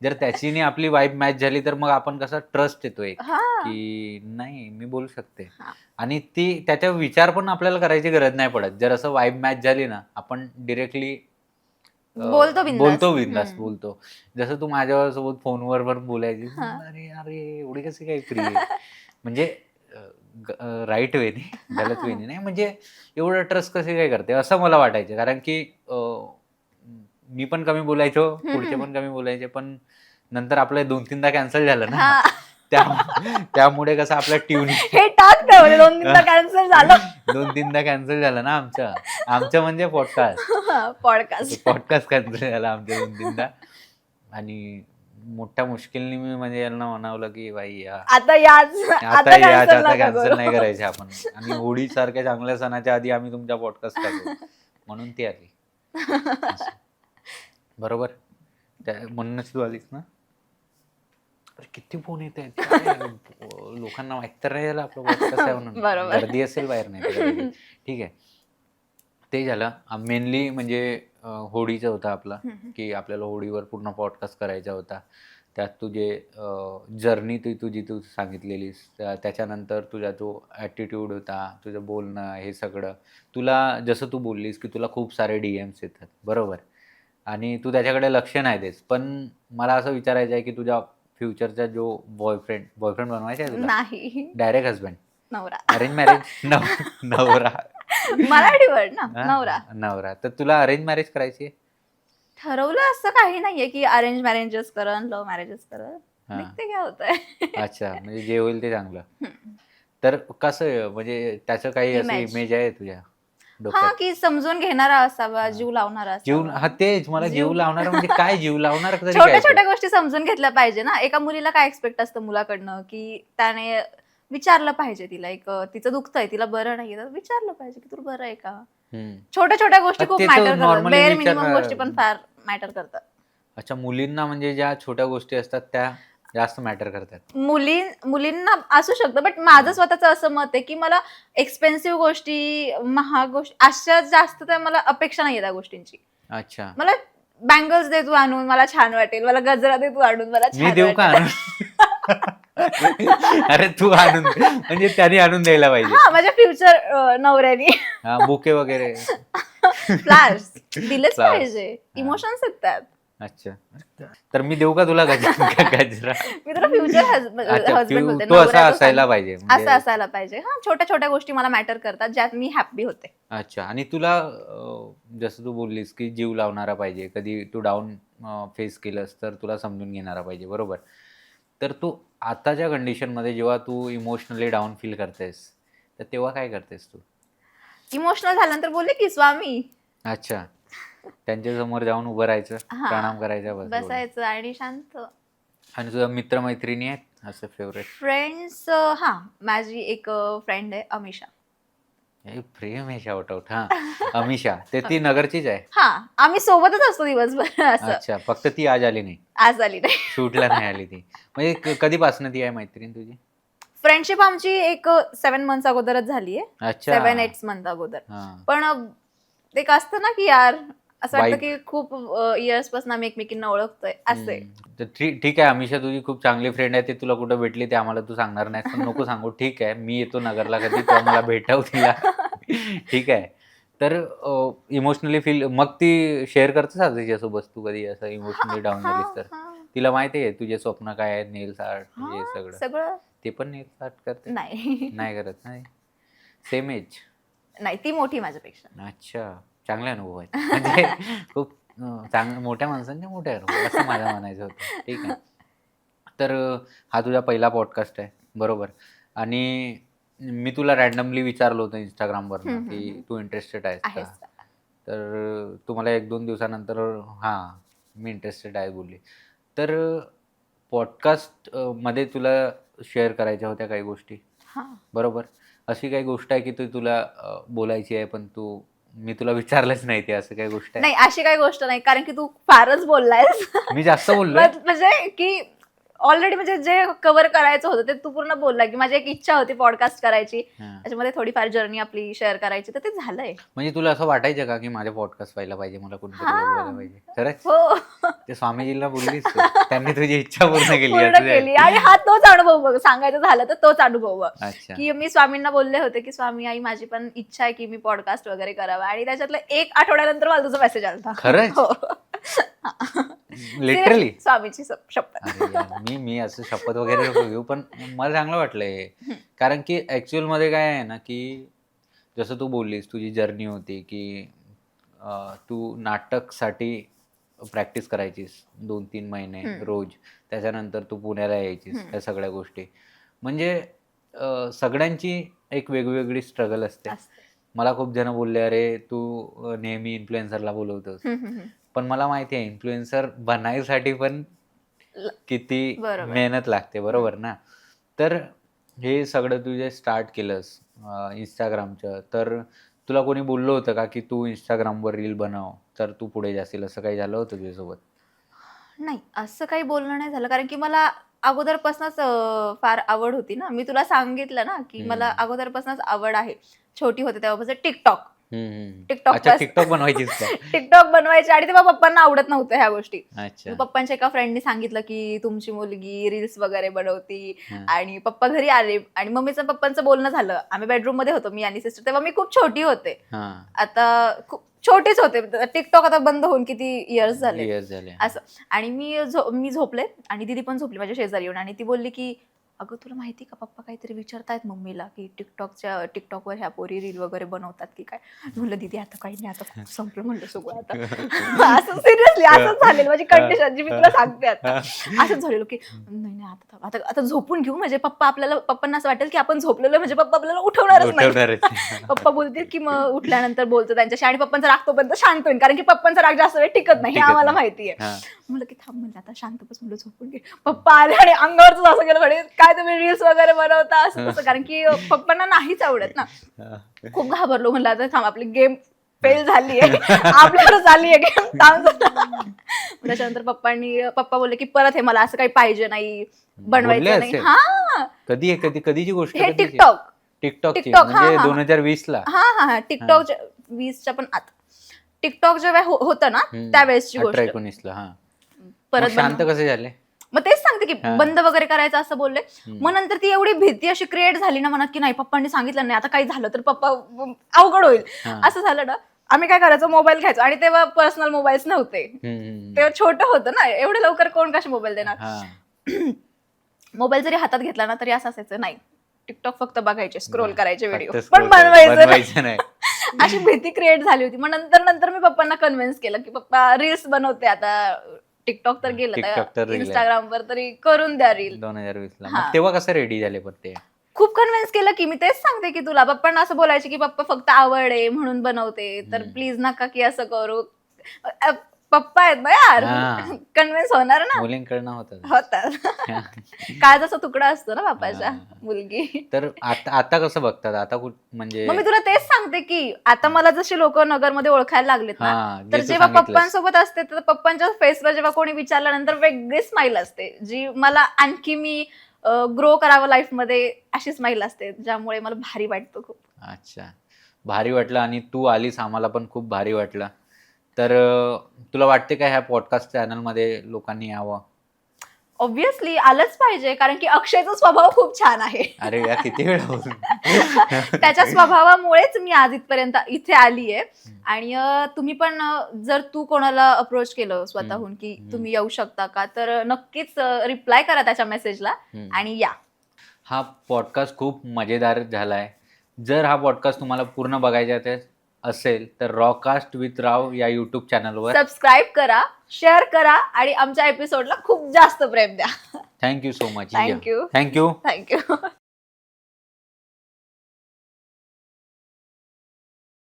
जर त्याची आपली वाईब मॅच झाली तर मग आपण कसा ट्रस्ट येतो एक, हा की नाही मी बोलू शकते. हा. आणि ती त्याचा विचार पण आपल्याला करायची गरज नाही पडत. जर असं वाईब मॅच झाली ना, आपण डिरेक्टली बोलतो बिंदास. बोलतो बिंदास बोलतो. जसं तू माझ्यासोबत फोनवर पण बोलायची, हा. अरे अरे एवढी कशी काय फ्री आहे, म्हणजे राईट वेने, गलत वेने नाही, म्हणजे एवढं ट्रस्ट कसे काय करते असं मला वाटायचं. कारण की मी पण कमी बोलायचो, पुढचे पण कमी बोलायचे, पण नंतर आपलं 2-3दा कॅन्सल झालं ना, हा. त्यामुळे कसं आपलं ट्युनिंग हे टाक ना म्हणजे 2-3दा कॅन्सल झालं. 2-3दा कॅन्सल झालं ना आमचं म्हणजे पॉडकास्ट. पॉडकास्ट कॅन्सल झाला आमच्या 2-3दा. आणि मोठ्या मुश्किलने मी म्हणजे यांना म्हणावलं की भाई आता याच आता नका कॅन्सल करू. नाही करायचे आपण. आणि होळी सारख्या चांगल्या सणाच्या आधी आम्ही तुमच्या पॉडकास्ट टाकू, म्हणून ती आली. असं. बरोबर, म्हणूनच तू आलीस ना. अरे किती फोन येत आहेत, लोकांना माहित तर नाही झालं आपलं पॉडकास्ट आहे म्हणून. बरोबर. गर्दी असेल बाहेर, नाही तर कदाचित. ठीक आहे, ते झालं. मेनली म्हणजे होळीचं होतं आपलं, की आपल्याला होळीवर पूर्ण पॉडकास्ट करायचा होता. त्यात तुझे जर्नी तुझी तू सांगितलेलीस, त्याच्यानंतर तुझा जो ॲटिट्यूड होता, तुझं बोलणं, हे सगळं. तुला जसं तू बोललीस की तुला खूप सारे DMs येतात, बरोबर, आणि तू त्याच्याकडे लक्ष नाही देस. पण मला असं विचारायचं आहे की तुझ्या फ्युचरचा जो बॉयफ्रेंड बनवायचा आहे तुला, नाही, डायरेक्ट हजबंड, नवरा. Arrange marriage? नवरा. मराठी वर्ड ना, हा? नवरा. नवरा. तर तुला अरेंज मॅरेज करायची आहे? ठरवलं असं काही नाहीये की अरेंज मॅरेजेस करन, लव्ह मॅरेजेस करन. हा. निघते काय होतंय. अच्छा, म्हणजे जे होईल ते चांगलं. तर कसं आहे, म्हणजे त्याचं काही असं Image. इमेज आहे तुझ्या हा, डोक्यात? की समजून घेणारा असावा, हा. जीव लावणारा जीव, असावा. हा तेच मला जीव लावणार म्हणजे काय, जीव लावणार तरी काय छोट्या तो? छोट्या गोष्टी समजून घेतल्या पाहिजे ना. एका मुलीला काय एक्सपेक्ट असतं मुलाकडनं, की त्याने विचारलं पाहिजे तिला, एक तिचं दुखतंय, तिला बरं नाहीये, तर विचारलं पाहिजे की तुला बरं आहे का. हम्म. छोट्या छोट्या गोष्टी खूप ते तर मॅटर करतात. नॉर्मली बेअर विचार. मिनिमम गोष्टी पण फार मॅटर करतात. अच्छा, मुलींना म्हणजे ज्या छोट्या गोष्टी असतात त्या जास्त मॅटर करतात. मुलींना असू शकतं, बट माझं स्वतःचं असं मत आहे की मला एक्सपेन्सिव्ह गोष्टी, महाग गोष्टी अशा जास्त त्या मला अपेक्षा नाहीये त्या गोष्टींची. अच्छा, मला बँगल्स दे तू आणून, मला छान वाटेल. मला गजरा दे तू आणून, मला मी छान देऊ का वाटेल. आणून? अरे तू आणून दे. म्हणजे त्याने आणून द्यायला पाहिजे. हा, माझ्या फ्युचर नवऱ्यानी हा, बुके वगैरे. फ्लावर्स दिलेच Flowers. पाहिजे. इमोशन्स आहेत त्यात. अच्छा, तर मी देऊ का तुला गजरा? मी तुला फ्युचर अच्छा, हजबंड बोलते, तो असा नवऱ्याचं असायला सांग. पाहिजे असं म्हणजे. असायला पाहिजे. हा, छोट्या छोट्या गोष्टी मला मॅटर करतात, ज्यात मी हॅपी होते. अच्छा, आणि तुला जसं तू बोललीस की जीव लावणारा पाहिजे, कधी तू डाऊन फेस केलंस तर तुला समजून घेणारा पाहिजे, बरोबर. तर तू आताच्या कंडिशनमध्ये जेव्हा तू इमोशनली डाऊन फील करतेस, तर तेव्हा काय करतेस तू? इमोशनल झाल्यानंतर बोलले की स्वामी. अच्छा, त्यांच्या समोर जाऊन उभं राहायचं, हा, प्रणाम करायचा, बस एवढं. बसायचं आणि शांत. आणि तुझ्या मित्रमैत्रिणी आहेत असं फेवरेट? फ्रेंड्स, हा, माझी एक फ्रेंड आहे अमिषा. प्रेम आहे शाउट आउट. हा, अमिषा, ते ती नगरचीच आहे? हा, आम्ही सोबतच असतो दिवसभर असं. अच्छा, फक्त ती आज आली नाही, आज आली नाही. शूटला नाही आली ती. म्हणजे कधीपासून ती आहे मैत्रीण तुझी? फ्रेंडशिप आमची एक 7 मंथ्स अगोदरच झाली आहे. अच्छा. 7-8 मंथ अगोदर. हा. पण एक असतं ना की यार, असं वाटतं Vibe. की खूप इयर्स पासून आम्ही एकमेकींना ओळखतोय असे. तर ठीक आहे, अमिषा तुझी खूप चांगली फ्रेंड आहे. ते तुला कुठं भेटली ते आम्हाला तू सांगणार नाहीस, पण नको सांगू. ठीक आहे, मी येतो नगरला कधी, तेव्हा मला भेटव तिला. ठीक आहे. तर इमोशनली फील मग ती शेअर करतेस का तिच्यासोबत तू कधी असं इमोशनली डाऊन झालीस तर? तिला माहिती आहे तुझे स्वप्न काय आहेत, नेल्स आर्ट हे सगळं? सगळं ते पण नेल्स आर्ट करते? नाही. नाही करत? नाही, सेम एज? नाही, ती मोठी माझ्यापेक्षा. अच्छा, चांगले अनुभव आहेत. म्हणजे खूप मोठ्या माणसांचे मोठे अनुभव, असं मला म्हणायचं होतं. ठीक आहे. तर हा तुझा पहिला पॉडकास्ट आहे, बरोबर. आणि मी तुला रॅन्डमली विचारलं होतं इंस्टाग्रामवरनं की तू इंटरेस्टेड आहेस का? तर तू मला 1-2 दिवसानंतर हां, मी इंटरेस्टेड आहे बोलली. तर पॉडकास्ट मध्ये तुला शेअर करायच्या होत्या काही गोष्टी, बरोबर. अशी काही गोष्ट आहे की तुला बोलायची आहे, पण मी तुला विचारलंच नाही, ते असं काही गोष्ट आहे? नाही, अशी काही गोष्ट नाही, कारण की तू फारच बोललायस. मी जास्त बोललोय? म्हणजे की ऑलरेडी म्हणजे जे कव्हर करायचं होतं ते तू पूर्ण बोलला की माझी एक इच्छा होती पॉडकास्ट करायची, त्याच्यामध्ये थोडीफार जर्नी आपली शेअर करायची, तर ते झालंय. म्हणजे तुला असं वाटायचं का की माझे पॉडकास्ट व्हायला पाहिजे, मला कोणीतरी बोलवायला पाहिजे? खरंच? हो. ते स्वामीजीला बोललीस तू? त्यांनी तुझी इच्छा पूर्ण केली पूर्ण असं केली. आहे. आणि हा तोच अनुभव बघ, सांगायचं झालं तर तोच अनुभव बघ. अच्छा. की मी स्वामींना बोलले होते की स्वामी आई माझी पण इच्छा आहे की मी पॉडकास्ट वगैरे करावा, आणि त्याच्यातलं 1 आठवड्यानंतर मला तुझा मेसेज आला. खरंच? हो. लिटरली? स्वामीची शपथ. अरे यार, मी असं शपथ वगैरे नको घेऊ, पण मला चांगलं वाटलं हे. कारण की ऍक्च्युअल मध्ये काय आहे ना, की जसं तू बोललीस तुझी जर्नी होती की तू नाटकसाठी प्रॅक्टिस करायचीस 2-3 महिने रोज, त्याच्यानंतर तू पुण्याला यायचीस, ह्या सगळ्या गोष्टी. म्हणजे सगळ्यांची एक वेगवेगळी स्ट्रगल असते. मला खूप जण बोलले, अरे तू नेहमी इन्फ्लुएन्सरला बोलवतोस, पण मला माहिती आहे इन्फ्लुएन्सर बनायसाठी पण किती मेहनत लागते, बरोबर ना? तर हे सगळं तू जे स्टार्ट केलंस इंस्टाग्रामचं, तर तुला कोणी बोललं होतं का की तू इंस्टाग्रामवर रील बनव तर तू पुढे जाशील, असं काही झालं होतं तुझ्यासोबत? नाही, असं काही बोलणं नाही झालं, कारण की मला अगोदरपासूनच फार आवड होती ना. मी तुला सांगितलं ना की मला अगोदरपासूनच आवड आहे. छोटी होते तेव्हापासून टिकटॉक अच्छा, टिकटॉक बनवायचीस का? टिकटॉक बनवायचे, आणि तेव्हा पप्पांना आवडत नव्हतं ह्या गोष्टी. अच्छा. पप्पांच्या एका फ्रेंडनी सांगितलं की तुमची मुलगी रील्स वगैरे बनवती, आणि पप्पा घरी आले आणि मम्मीचं पप्पांचं बोलणं झालं. आम्ही बेडरूम मध्ये होतो, मी आणि सिस्टर. तेव्हा मी खूप छोटी होते, आता खूप छोटीच होते. टिकटॉक आता बंद होऊन किती इयर्स झाले असं. आणि मी झोपले आणि दीदी पण झोपली माझ्या शेजारी येऊन, आणि ती बोलली की अगं तुला माहिती का पप्पा काहीतरी विचारतायत मम्मीला की टिकटॉकवर ह्या पोरी रील वगैरे बनवतात की काय. म्हणलं दीदी आता काही नाही, आता खूप संपलं म्हणलं सगळं आता. असं सिरियसली असंच झालेलं, माझी कंडिशन जी मी तुला सांगते आता. असंच झालेलं की नाही आता आता आता झोपून घेऊ, म्हणजे पप्पांना असं वाटेल की आपण झोपलेलो, म्हणजे पप्पा आपल्याला उठवणारच नाही. पप्पा बोलतील की मग उठल्यानंतर बोलतो त्यांच्याशी, आणि पप्पांचा राग तोपर्यंत शांत होईल, कारण की पप्पांचा राग जास्त वेळ टिकत नाही हे आम्हाला माहिती आहे. म्हणलं की थांब, म्हणजे आता शांत बस, म्हणलं झोपून घे. पप्पा आले आणि अंगावरच असं गेलं, म्हणे काय तुम्ही रील्स वगैरे बनवता असं तसं, कारण की पप्पांना नाहीच आवडत ना. खूप घाबरलो, म्हणलं आता थांब, आपली गेम फेल झाली आहे, आपल्याला झाली आहे गेम, थांब. त्याच्यानंतर पप्पा बोलले की परत हे मला असं काही पाहिजे नाही, बनवायचं नाही. हा, कधीची गोष्ट? हे टिकटॉक म्हणजे 2020 ला? हा टिकटॉक 20च्या पण आत. टिकटॉक जेव्हा होतं ना त्यावेळेसची गोष्ट. 18-19 ला. परत शांत कसे झाले? मग तेच सांगते की बंद वगैरे करायचं असं बोलले. मग नंतर ती एवढी भीती अशी क्रिएट झाली ना मनात की नाही, पप्पांनी सांगितलं नाही, आता काही झालं तर पप्पा अवघड होईल, असं झालं ना. आम्ही काय करायचो, मोबाईल घ्यायचो, आणि तेव्हा पर्सनल मोबाईल्स नव्हते, तेव्हा छोटं होतं ना, एवढे लवकर कोण कसे मोबाईल देणार. मोबाईल जरी हातात घेतला ना तरी असं असायचं, नाही टिकटॉक फक्त बघायचे, स्क्रोल करायचे व्हिडिओ, पण बनवायचं नाही. अशी भीती क्रिएट झाली होती. मग नंतर मी पप्पांना कन्व्हिन्स केलं की पप्पा रील्स बनवते आता, टिकटॉक तर गेलं, इंस्टाग्रामवर तरी करून द्या रील. 2020 ला. तेव्हा कसं रेडी झाले पण ते? खूप कन्व्हिन्स केलं की, मी तेच सांगते की तुला, पप्पांना असं बोलायचे की पप्पा फक्त आवड आहे म्हणून बनवते, तर प्लीज नका की असं करू. पप्पा आहेत ना यार, कन्व्हिन्स होणार ना. मुलींकडनं होतात. काळजाचा तुकडा असतो ना बापाचा, मुलगी. तर आता कसं बघतात आता? म्हणजे मग मी तुला तेच सांगते की आता मला जशी लोक नगरमध्ये ओळखायला लागलेत ना, तर जेव्हा पप्पांसोबत असते तर पप्पांच्या फेसवर जेव्हा कोणी विचारल्यानंतर वेगळी स्माईल असते, जी मला आणखी मी ग्रो करावं लाईफ मध्ये, अशी स्माईल असते, ज्यामुळे मला भारी वाटतं खूप. अच्छा, भारी वाटलं. आणि तू आलीस, आम्हाला पण खूप भारी वाटलं. तर तुला वाटते का ह्या पॉडकास्ट चॅनल मध्ये लोकांनी यावं? ऑब्व्हियसली आलंच पाहिजे, कारण की अक्षयचा स्वभाव खूप छान आहे. अरे या किती वेळ त्याच्या स्वभावामुळेच मी आज इथपर्यंत इथे आली आहे. आणि तुम्ही पण जर तू कोणाला अप्रोच केलं स्वतःहून की तुम्ही येऊ शकता का, तर नक्कीच रिप्लाय करा त्याच्या मेसेजला आणि या. हा पॉडकास्ट खूप मजेदार झालाय. जर हा पॉडकास्ट तुम्हाला पूर्ण बघायचा असेल तर रॉकास्ट विथ राव या युट्यूब चॅनलवर सबस्क्राईब करा, शेअर करा, आणि आमच्या एपिसोडला खूप जास्त प्रेम द्या. Thank you so much. Thank you. Thank you.